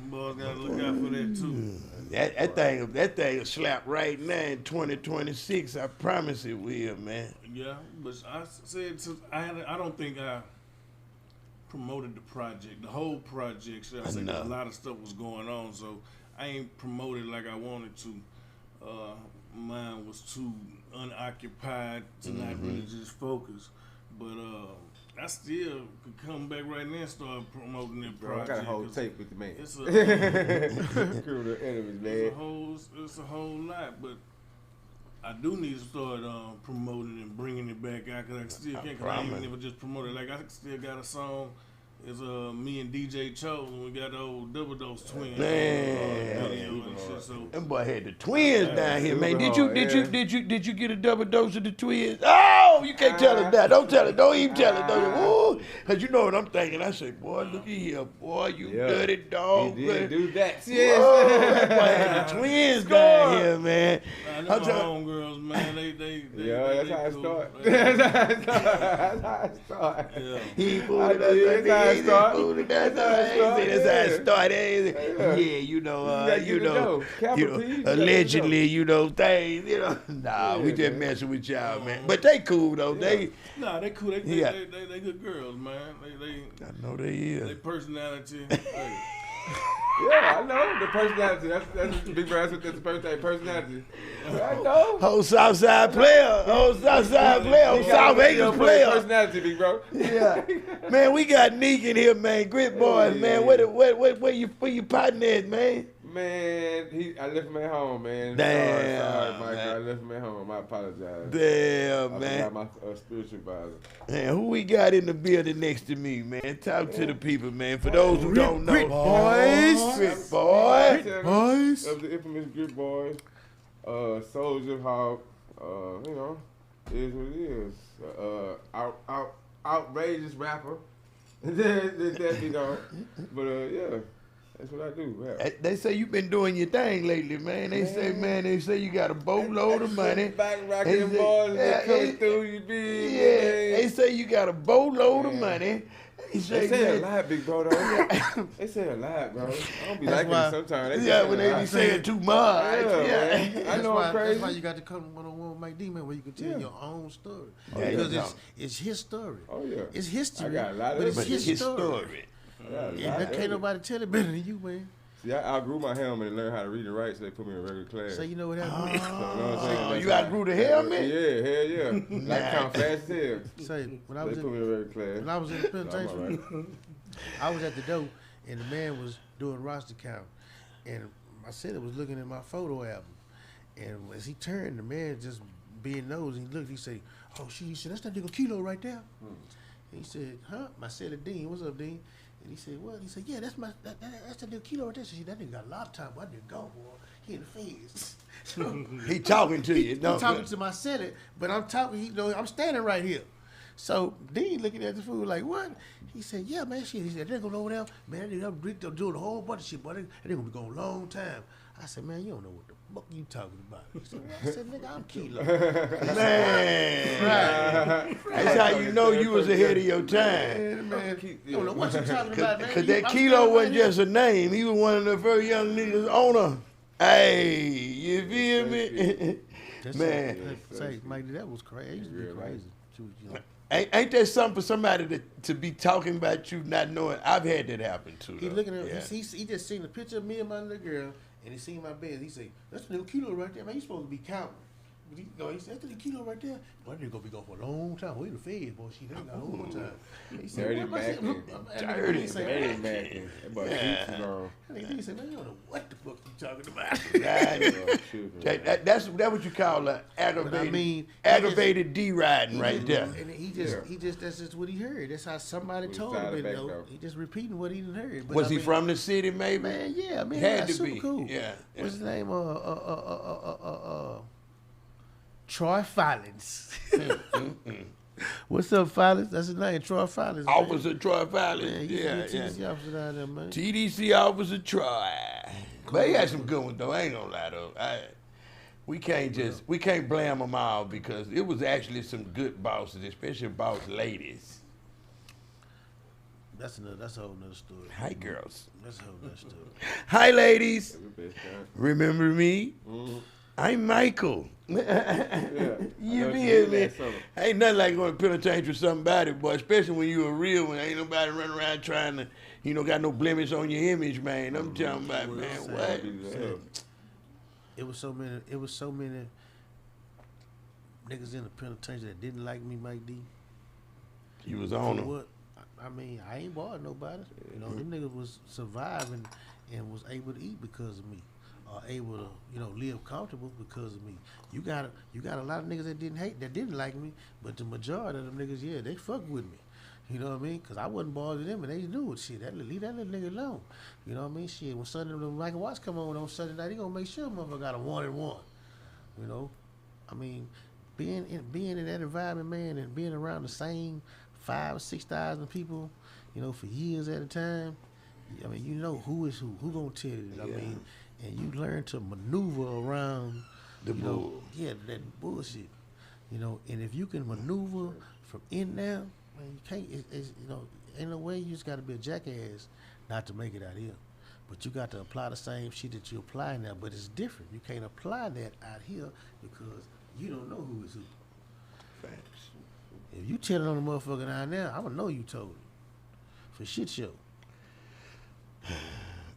boys gotta look out for that too. That thing will slap right now in 2026. I promise it will, man. Yeah, but I said I don't think I promoted the project, the whole project. Should I say? 'Cause a lot of stuff was going on, so I ain't promoted like I wanted to. Mine was too unoccupied to not really just focus. But I still could come back right now and start promoting that Bro, I project. got a whole tape with the man. It's a Criminal enemies, man. it's a whole lot, but I do need to start promoting and bringing it back out because I still can't. Cause I ain't even just promote it. Like I still got a song. It's me and DJ Chose, and we got the old Double Dose twins. Man. Video and shit, so Them boy had the twins down here, man. Did hard, you get a double dose of the twins? Oh, you can't tell us that. Don't tell it. Don't even tell it. Ooh, cause you know what I'm thinking. I say, boy, look at here, boy, you dirty dog. He did do that. Whoa, Yes. that boy had the twins down here, man. them my homegirls, man. They Yeah, that's how it cool. start. They- That's how it start. Yeah. He fooled I us. did. That's how it start. That's how it started. Yeah, you know, Capital P, you gotta allegedly, things, Nah, we just messing with y'all, man. But they cool though. They, Nah, they cool. They good girls, man. They I know they is. They personality. Hey. Yeah, I know the personality. That's big brass with this personality. I know. Whole Southside player, South Vegas player. Personality, big bro. Yeah, man, we got Neek in here, man. Grit boys, man. Where you partner at, man? Man, I left him at home, man. Damn, Sorry, Mike. man. I left him at home. I apologize. Damn, I man. forgot my spiritual advisor. Man, who we got in the building next to me, man? Talk to the people, man. For those who don't know, Grit boys. Grit boy. Boys. Of the infamous Grit Boys, Soldier Hawk, it is what it is. Outrageous rapper. That yeah. That's what I do. Rap. They say you been doing your thing lately, man. They say you got a boatload of money. Back They rocking say- boys yeah, that coming it- through you, big. Yeah, they say you got a boatload of money. They say a man, lot, big bro. Though. They say a lot, bro. I don't be That's liking why- it sometimes. yeah, when they be saying too much. Yeah, man. I know I'm That's why crazy. you got to come one-on-one with Mike D, man, where you can tell your own story. Yeah, Because yeah. it's his story. Oh yeah. It's history. I got a lot of but it's it. his story. I got a lot Yeah, of can't it. nobody tell it better than you, man. See, I outgrew my helmet and learned how to read and write, so they put me in a regular class. So you know what happened? You know what I'm saying? Oh, That's you how- outgrew the helmet? Yeah, hell yeah. Like count fast as hell. Say when I They was put me in a regular class. when I was in the I'm all penitentiary, right. I was at the door, and the man was doing roster count, and I said I was looking at my photo album, and as he turned, the man just being nosy, he looked, he said, "Oh, shit," he said, "That's that nigga Kilo right there." And he said, "Huh?" I said, "Dean, what's up, Dean?" And he said, "What?" He said, "Yeah, that's that nigga Kilo right there." She said, "That nigga got a lot of time, but I didn't go, boy. He in the face." So He talking to you. he talking to my Senate, but I'm talking. I'm standing right here. So Dean looking at the fool like, what? He said, yeah, man, shit. He said, they're going over there, man, they're doing a whole bunch of shit, boy. They're going to be going a long time. I said, man, you don't know what the fuck you talking about. He said, well, I said, nigga, I'm Kilo. Man. Right. That's how you know you was ahead of your time. Man, you don't know what you talking about, man. Because that Kilo wasn't just a name. He was one of the very young niggas owner. Hey, you feel me? Man. Say, Mike, that was crazy. It used to be crazy. You know. Ain't that something for somebody to be talking about you not knowing? I've had that happen too. He looking at he just seen a picture of me and my little girl, and he seen my bed. He say, "That's the new Kilo right there, man. You supposed to be counting." But he said, "That's the new Kilo right there. Boy, they're gonna be going for a long time. We the feds, boy. She done got a whole bunch of time." He said, Dirty Mackin. Dirty He said, Dirty Mackin. That boy shoots wrong. He said, "Man, you don't know what the fuck you talking about." That's what you call an aggravated D riding right there. And he just that's just what he heard. That's how somebody told him. You know, he just repeating what he done heard. But was he from the city, maybe? Man, yeah, I mean, had to super be. cool. Yeah. What's his name? Troy Fallons. What's up, Fallons? That's his name, Troy Fallons. Officer Troy Fallons. Man, he's a TDC officer down there, man. TDC Officer Troy. But he had some good ones though. I ain't gonna lie though. We can't blame them all because it was actually some good bosses, especially boss ladies. That's a whole nother story. Hi girls. That's a whole nother story. Hi ladies. Remember me? Mm-hmm. I'm Michael. You feel me? Ain't nothing like going to penitentiary with somebody, boy, especially when you a real one. Ain't nobody running around trying to, got no blemish on your image, man. I'm talking about, man, what? It was so many niggas in the penitentiary that didn't like me, Mike D. You was on them. What? I mean, I ain't bothered nobody. You know, them niggas was surviving and was able to eat because of me. Able to, live comfortable because of me. You got a lot of niggas that didn't like me, but the majority of them niggas, they fuck with me. You know what I mean? Because I wasn't bothered them, and they knew it. Shit, leave that little nigga alone. You know what I mean? Shit, when Sunday, when Michael Watts come on Sunday night, he gonna make sure motherfucker got a 1-and-1. You know? I mean, being in that environment, man, and being around the same 5,000 or 6,000 people, for years at a time, I mean, you know who is who gonna tell you. I mean, and you learn to maneuver around the bull. That bullshit. And if you can maneuver from in there, man, you can't. Ain't no way. You just got to be a jackass not to make it out here. But you got to apply the same shit that you apply now. But it's different. You can't apply that out here because you don't know who is who. Facts. If you telling on the motherfucker down there, I'm gonna know you told it for shit show.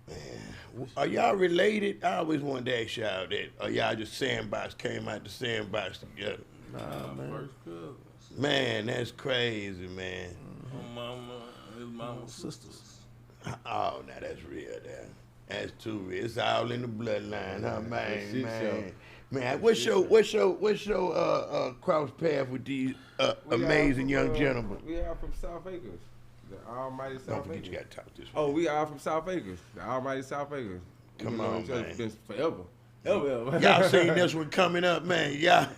Man, are y'all related? I always wanted to ask y'all that. Or y'all just came out the sandbox together? Nah, man. First cousin. Man, that's crazy, man. His mama's sisters. Oh, now that's real, there. That's too real. It's all in the bloodline, huh, man? Man, what's your cross path with these amazing young gentlemen? We are from South Acres. The almighty South Acres. Don't forget you gotta talk this way. Oh, we are from South Acres. The almighty South Acres. Come on, man. Been forever. Ever. Y'all seen this one coming up, man. Y'all.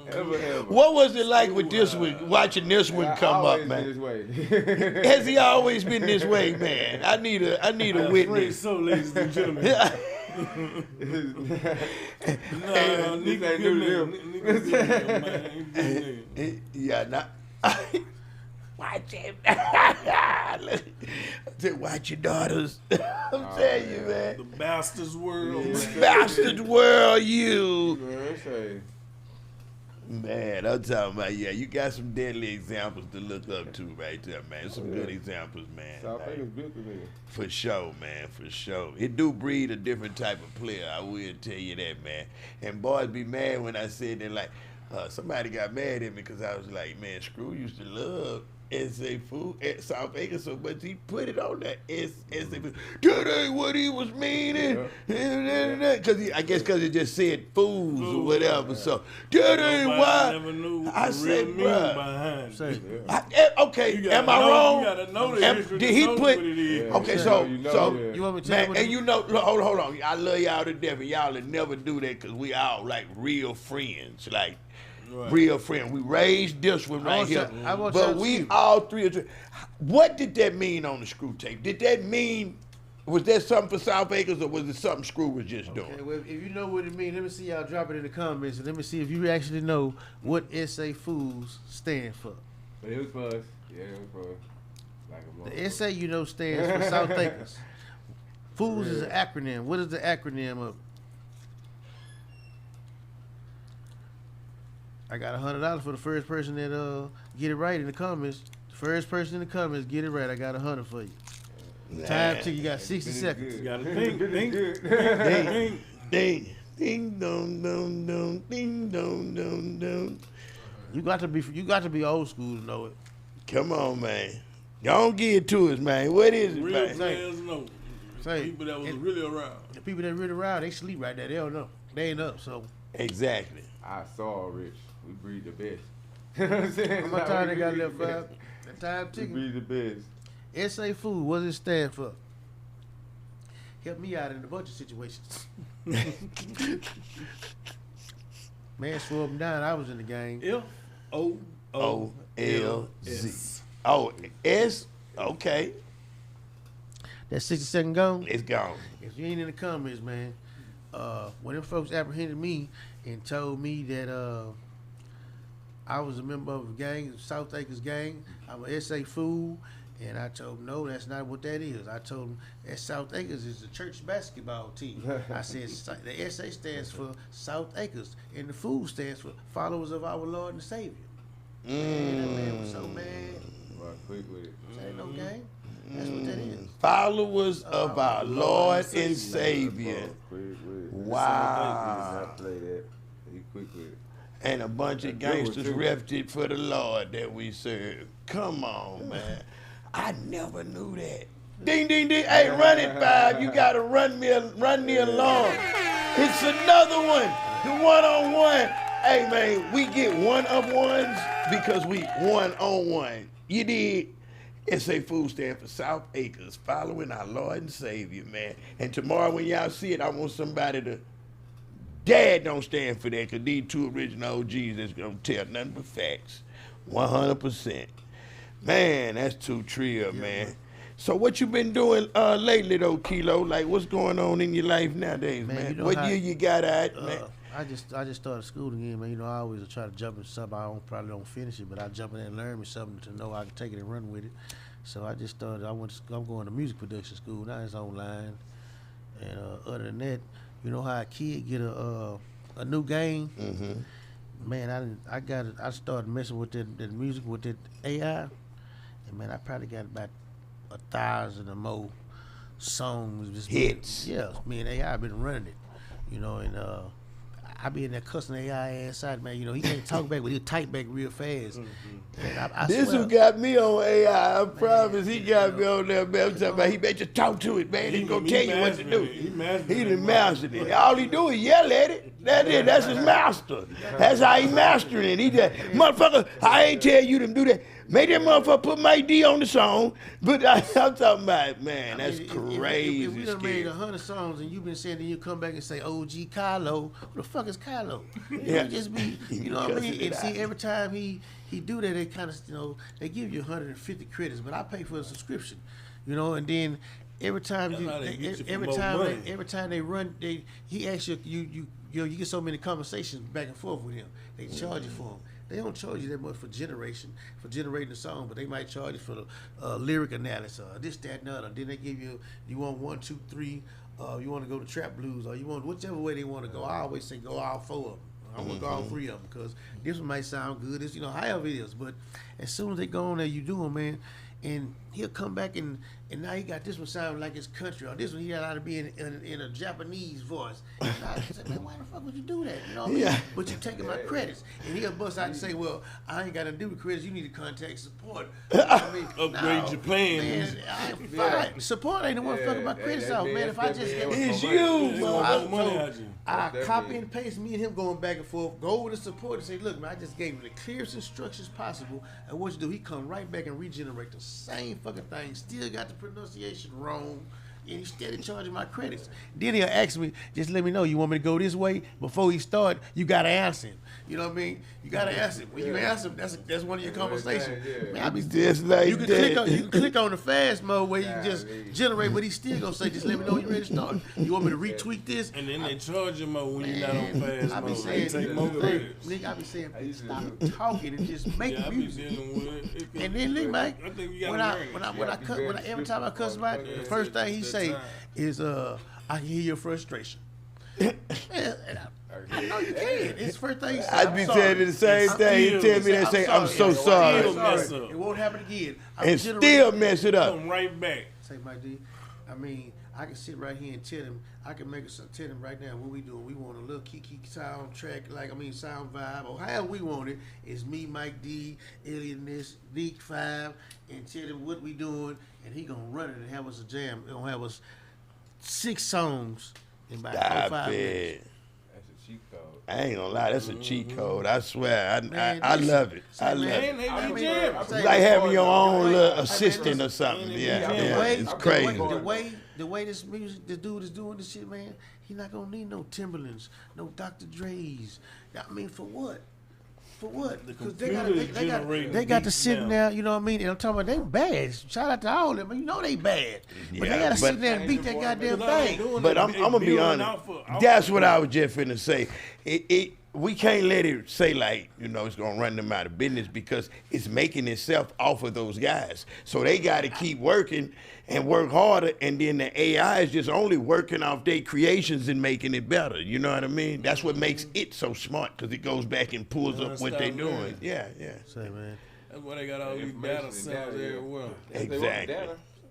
Ever. What was it like with this one, watching this one come up, man? This way. Has he always been this way, man? I need a witness. So, ladies and gentlemen. This ain't new to them. Yeah, nah. Watch him. Watch your daughters. I'm telling you, man. The bastard's world. Bastard world, you. Man, I'm talking about, you got some deadly examples to look up to right there, man. Some good examples, man. South Acres built the nigga. For sure, man, for sure. It do breed a different type of player, I will tell you that, man. And boys be mad when I said that, like, somebody got mad at me because I was like, man, Screw used to love S.A. Food at South Acres so much he put it on that S.A. Food. That ain't what he was meaning. Because it just said fools or whatever. So that ain't why. I said, bro. Okay, am I wrong? You gotta know the history. Did he put? Okay, so you want me to tell you? And hold on. I love y'all to death, and y'all will never do that because we all like real friends, like. real friend. We raised this one right here. want But y'all to we see. all three are. What did that mean on the Screw tape? Did that mean, was that something for South Acres or was it something Screw was just doing? Okay, well, if you know what it means, let me see y'all drop it in the comments, and let me see if you actually know what SA Fools stand for. But it was for us. Yeah, it was for us. Like a The SA, you know, stands for South Acres. Fools is an acronym. What is the acronym of? I got $100 for the first person that get it right in the comments. The first person in the comments get it right. I got 100 for you. Time till you got 60 seconds. You gotta think, think. Ding, ding, dong, dong, dong, ding, dong, dong, dong. You got to be old school to know it. Come on, man. Don't get it to us, man. What is it, Real man? players know. Say, People that was and- really around. The people that really around, they sleep right there. They don't know. They ain't up. So Exactly. I saw Rich. We breed the best. You know what I'm saying? how much time they got left? Five. That time We ticking. breed the best. SA Food, what does it stand for? Help me out in a bunch of situations. Man, swore them down. I was in the game. O-L-Z. Oh, S? Okay. That 60-second gone. It's gone. If you ain't in the comments, man, when them folks apprehended me and told me that I was a member of a gang, South Acres gang, I'm a SA Fool, and I told them, no, that's not what that is. I told them that South Acres is the church basketball team. I said the SA stands for South Acres, and the Fool stands for Followers of Our Lord and Savior. Man, that man was so mad. Well, quick with it. That ain't no gang. That's what that is. Followers of our Lord and Savior. Quick with it. Wow. Not play that. He quick with it. And a bunch of gangsters repped it for the Lord that we serve. Come on, man. I never knew that. Ding, ding, ding. Hey, run it, Five. You gotta run me along. It's another one. The one-on-one. Hey, man, we get one-of-ones because we one-on-one. You did. SA Food stand for South Acres, following our Lord and Savior, man. And tomorrow when y'all see it, I want somebody to, Dad don't stand for that, because these two original OGs that's going to tell nothing but facts. 100%. Man, that's too trill, man. So what you been doing lately, though, Kilo? Like, what's going on in your life nowadays, man? you know What how- year you got out, man? I just started school again, man. You know, I always try to jump into something. Probably don't finish it, but I jump in there and learn me something to know I can take it and run with it. So I just started. I'm going to music production school now. It's online, and other than that, you know how a kid get a new game. Mm-hmm. Man, I started messing with that music with that AI, and man, I probably got about 1,000 or more songs. Just Hits. Yeah, me and AI been running it, you know, and I be in there cussing AI ass out, man. You know, he can't talk back, but he'll type back real fast. And I This swear, who got me on AI, I promise he got me on there, man. I'm talking about he better just talk to it, man. He's gonna tell you what to do. He done mastered it. All he do is yell at it. That's it. That's his master. That's how he mastered it. He just, motherfucker, I ain't tell you to do that. Make that motherfucker put my D on the song. But I'm talking about, man, that's crazy. If we done made scary. 100 songs and you've been saying, then you come back and say, OG Kylo, who the fuck is Kylo? Yeah. You just be, you know what I mean? And see, every time he do that, they kind of, you know, they give you 150 credits, but I pay for a subscription, you know, and then every time That's you, how they get you for every more time money. every time they run, he asks you, you get so many conversations back and forth with him. They charge you for them. They don't charge you that much for generating the song, but they might charge you for the lyric analysis, or this, that, and the other. Then they give you want 1, 2, 3. You want to go to trap blues, or you want whichever way they want to go. I always say go all 4 of them. I want to go all 3 of them because this one might sound good. This, you know, however it is. But as soon as they go on there, you do them, man. And he'll come back and now he got this one sounding like it's country, or this one he got to be in a Japanese voice. And I said, man, why the fuck would you do that? You know what I mean? Yeah. But you're taking my credits. And he'll bust out and say, well, I ain't got to do the credits. You need to contact support. You know what I mean? Upgrade your plans. Man, fine. Support ain't the one fucking my credits out, man. If I just get It's you, Throw money at you. I copy and paste me and him going back and forth, go with the support and say, look, man, I just gave him the clearest instructions possible. And what you do, he come right back and regenerate the same fucking thing. Still got the pronunciation wrong. and he's steady charging my credits. Then he'll ask me, just let me know, you want me to go this way? Before he start, you gotta answer him. You know what I mean? You gotta answer him. When you answer him, that's one of your conversations. Man, I be Just like you can that. you can click on the fast mode where you can just generate what he's still gonna say. Just let me know when you're ready to start. You want me to retweet this? And then they charge you more when you're not on fast I be mode. saying, They take more credits. nigga, I be saying, stop talking and just make Yeah, I be music. dealing with it. And then look, Mike, I think you gotta learn it. every time I cuss him out, the first thing he say is, I can hear your frustration. Man, and I know you can. It's the first thing he say. I'd be telling you the same thing. He tell me that say, I'm so sorry. Still mess up. It won't happen again. And still mess it up. Come right back. Say, Mike D, I mean, I can sit right here and tell him, I can make a tell him right now what we doing. We want a little kiki soundtrack, sound vibe, or however we want it. It's me, Mike D, Alien this, Deke 5, and tell him what we doing, and he gonna run it and have us a jam. He gonna have us 6 songs in about 4 or 5 minutes. That's a cheat code. I ain't gonna lie, that's a cheat code. I swear, Man, I love it. I man, love it. Man, they I be mean, jamming. I'm It's saying- like having your own Hey, little man, assistant or something. Yeah, it's crazy. The way this music, this dude is doing this shit, man, he not gonna need no Timberlands, no Dr. Dre's. I mean, for what? For what? Because they got to sit now, you know what I mean? And I'm talking about they bad. Shout out to all of them. You know they bad. But they got to sit there and beat that goddamn thing. But I'm gonna be honest. That's what I was just finna say. We can't let it say like, it's gonna run them out of business because it's making itself off of those guys. So they gotta keep working and work harder, and then the AI is just only working off their creations and making it better. You know what I mean? That's what makes it so smart, because it goes back and pulls up what they're doing. Yeah. Say, man. That's why they got all these data centers everywhere. Exactly.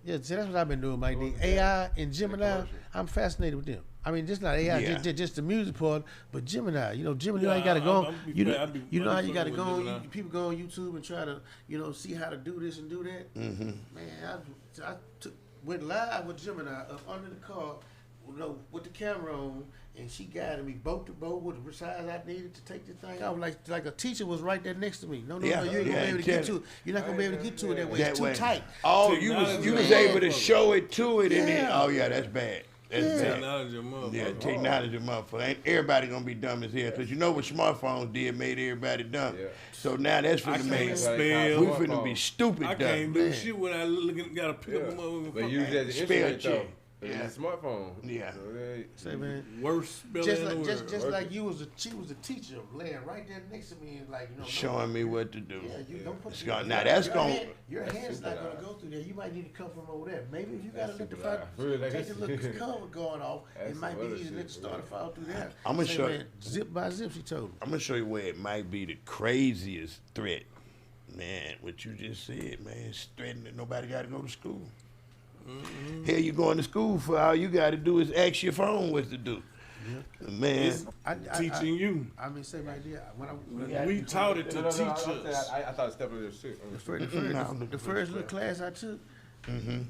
Yeah, see, that's what I've been doing, Mike D. AI and Gemini, I'm fascinated with them. I mean, just not AI, Yeah. just the music part, but Gemini. Gemini, you gotta go. You know how you gotta go. People go on YouTube and try to, see how to do this and do that. Mm-hmm. Man, I went live with Gemini up under the car, with the camera on, and she guided me boat to boat with the size I needed to take the thing off. Like a teacher was right there next to me. No, you ain't gonna be able to get to it. You're not gonna be able to get to it that way. It's too tight. Oh, you was able to show it to it, and then that's bad. That's bad. Technology, motherfucker. Yeah, technology, motherfucker. Ain't everybody gonna be dumb as hell, because you know what smartphones did made everybody dumb. Yeah. So now that's finna make spell. we finna be stupid I dumb. can't do shit without looking. Gotta pick up a motherfucker. But use it as an Spell instrument, check. though. Yeah. It's a smartphone. Yeah. So they- Say, man. Worst spelling Just in the like world. just like she was a teacher laying right there next to me and Showing me what to do. Yeah, you don't put It's gonna- now that's gonna- your hand's not gonna go through there. You might need to come from over there. Maybe if you gotta let the fire take a look cover going off, it might be easy to let the starter fall through there. I'm gonna show man, zip by zip, she told me. I'm gonna show you where it might be the craziest threat. Man, what you just said, man, it's threatening that nobody gotta go to school. Hell, you going to school for all you gotta do is ask your phone what to do. Man, Teaching you. I mean, say right there, when We taught it to teach us. I thought step on your shit. the first little class I took,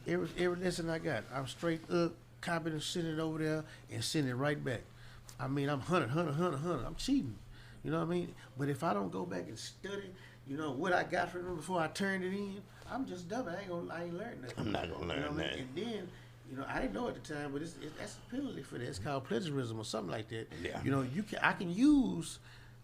every lesson I got, I'm straight up, copying and sending it over there and sending it right back. I mean, I'm 100. I'm cheating. You know what I mean? But if I don't go back and study, what I got from them before I turned it in, I'm just dumb. I ain't learned nothing. I'm not gonna learn that. And then, I didn't know at the time, but that's a penalty for that. It's called plagiarism or something like that. Yeah. I can use,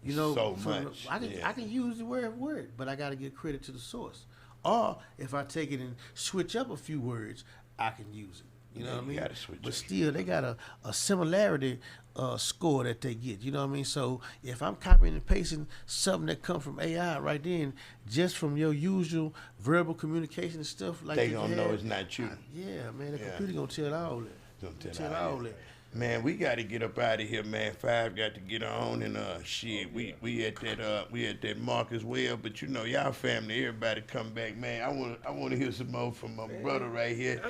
So much. I can use the word, but I got to give credit to the source. Or if I take it and switch up a few words, I can use it. You know what I mean? gotta switch But up. still, they got a similarity score that they get. You know what I mean? So if I'm copying and pasting something that come from AI right then, just from your usual verbal communication and stuff like that, they gonna know it's not you. Yeah, man, the computer gonna tell all that. Gonna tell all that. Man, we got to get up out of here, man. 5 got to get on, and shit. We at that Marcus Well, but y'all family, everybody come back, man. I want to hear some more from my brother right here.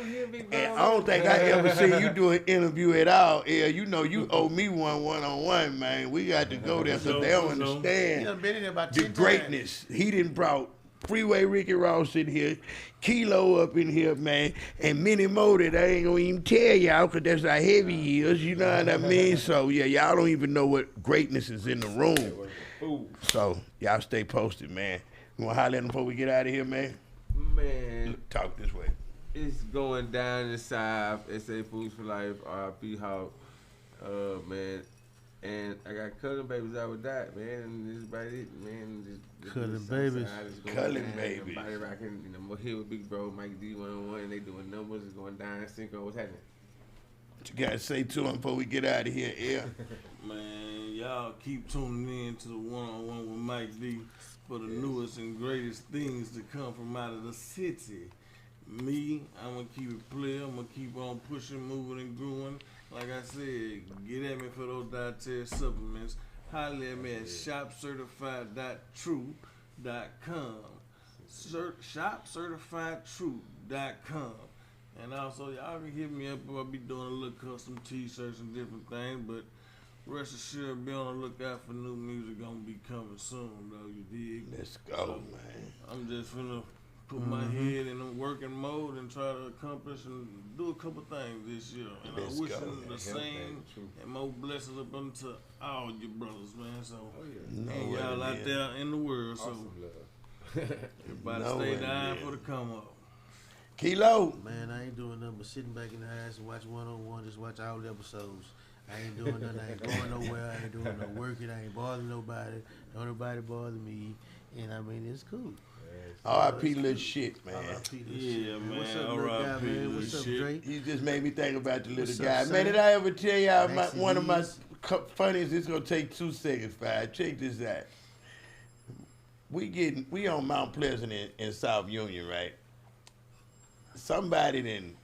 And I don't think I ever seen you do an interview at all. Yeah, you owe me one-on-one, man. We got to go there because they don't understand You done been in there about the 10 greatness. He done brought Freeway Ricky Ross in here, Kilo up in here, man, and many more that I ain't gonna even tell y'all because that's how heavy he is, you know what I mean? So, yeah, y'all don't even know what greatness is in the room. So, y'all stay posted, man. You wanna holler at him before we get out of here, man? Man. Talk this way. it's going down in the South. SA Foods for Life, RP Hawk, man. And I got cousin babies out with that, man. And this about it, man. Just Cousin babies. Cousin babies. Body rocking, you know, here with Big Bro, Mike D 101, and they doing numbers. It's going down. Synchro, what's happening? What you gotta say to him before we get out of here, yeah? Man, y'all keep tuning in to the one-on-one with Mike D for the newest and greatest things to come from out of the city. Me, I'm gonna keep it clear. I'm gonna keep on pushing, moving, and growing. Like I said, get at me for those dietary supplements. Holler at me at shopcertified.true.com. Shopcertifiedtrue.com. And also, y'all can hit me up if I be doing a little custom t-shirts and different things. But rest assured, be on the lookout for new music gonna be coming soon, though. You dig? Let's go, man. I'm just finna put my head in a working mode and try to accomplish and do a couple things this year. And Let's I'm wishing go. the same and more blessings up unto all your brothers, man. So, No and way, y'all out man. there in the world. So, Awesome love. everybody No stay way, down man. for the come up. Kilo. Man, I ain't doing nothing but sitting back in the house and watch one-on-one, just watch all the episodes. I ain't doing nothing, I ain't going nowhere, I ain't doing no working, I ain't bothering nobody, don't nobody bother me, and I mean, it's cool. R.I.P. little shit, man. R.I.P. this Yeah, shit, man, What's up, little guy, R.I.P. man? little What's up, shit. Drake? You just made me think about the little What's up, guy. son? Man, did I ever tell y'all Maxie one of my D's? funniest? It's gonna take 2 seconds, Five. Check this out. We on Mount Pleasant in South Union, right? Somebody then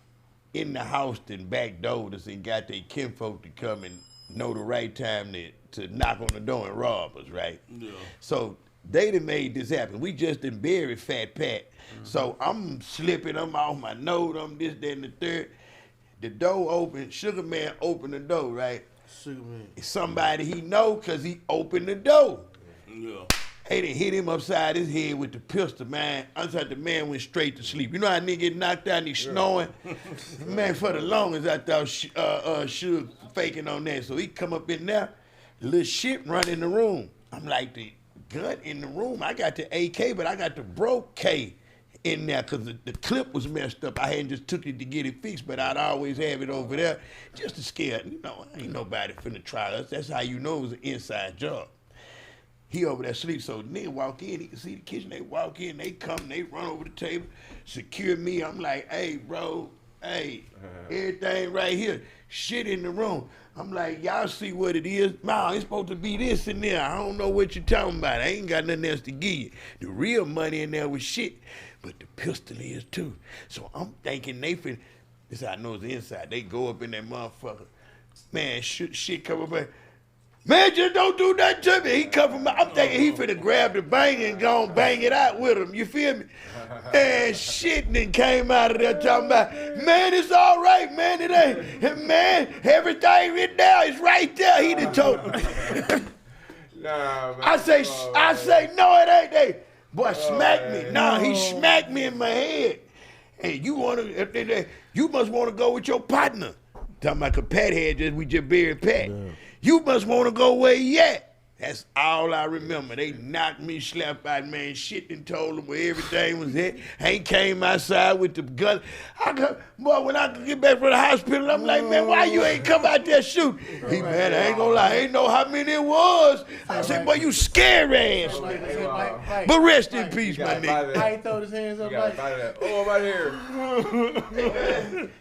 in the house then backdoored us and got their kinfolk to come and know the right time to knock on the door and rob us, right? Yeah. So they done made this happen. We just done buried Fat Pat. So I'm slipping, I'm off my note, I'm this, that, and the third. The door open, Sugar Man opened the door, right? Sugar man. It's somebody he know because he opened the door. Yeah. Hey, they hit him upside his head with the pistol, man. Until the man went straight to sleep. You know how nigga get knocked out and he snoring? Man, for the longest, I thought Suge faking on that. So he come up in there, little shit run in the room. I'm like, the gun in the room. I got the AK, but I got the broke K in there because the clip was messed up. I hadn't just took it to get it fixed, but I'd always have it over there just to scare. You know, ain't nobody finna try us. That's how you know it was an inside job. He over there sleep, so nigga walk in, he can see the kitchen, they walk in, they come, they run over the table, secure me. I'm like, hey, bro, hey, everything right here, shit in the room. I'm like, y'all see what it is? Man, it's supposed to be this in there. I don't know what you're talking about. I ain't got nothing else to give you. The real money in there was shit, but the pistol is too. So I'm thinking they finna, this how I know it's inside. They go up in that motherfucker. Man, shit come up there. Man, just don't do nothing to me. He come from, I'm thinking he finna grab the bang and go and bang it out with him. You feel me? And shit then came out of there talking about, man, it's all right, man. It ain't, man, everything written down is right there. He done told me. Nah, man. I say, no, it ain't they. Boy, smack me. Nah, he smacked me in my head. And you must want to go with your partner. Talking about a Pat had we just buried Pat. Yeah. You must want to go where he at. That's all I remember. They knocked me, slapped out, man, shit, and told them where everything was at. Ain't came outside with the gun. Boy, when I get back from the hospital, I'm like, man, why you ain't come out there shoot? He, man, I ain't gonna lie, I ain't know how many it was. I said, boy, you scary ass. But rest in peace, my nigga. I ain't throw his hands up like that. Oh, right here.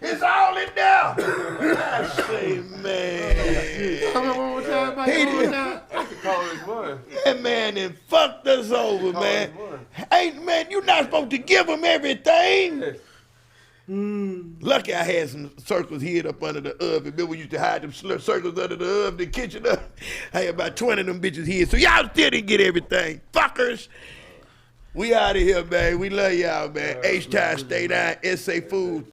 It's all in there. I say, man. Come on, one more time, Mike. One more time. That man done fucked us over, man. Hey, man, you not supposed to give him everything. Lucky I had some circles hid up under the oven. Remember we used to hide them circles under the oven, the kitchen up? I had about 20 of them bitches hid. So y'all still didn't get everything. Fuckers. We out of here, man. We love y'all, man. H-Time, stay down. SA Food.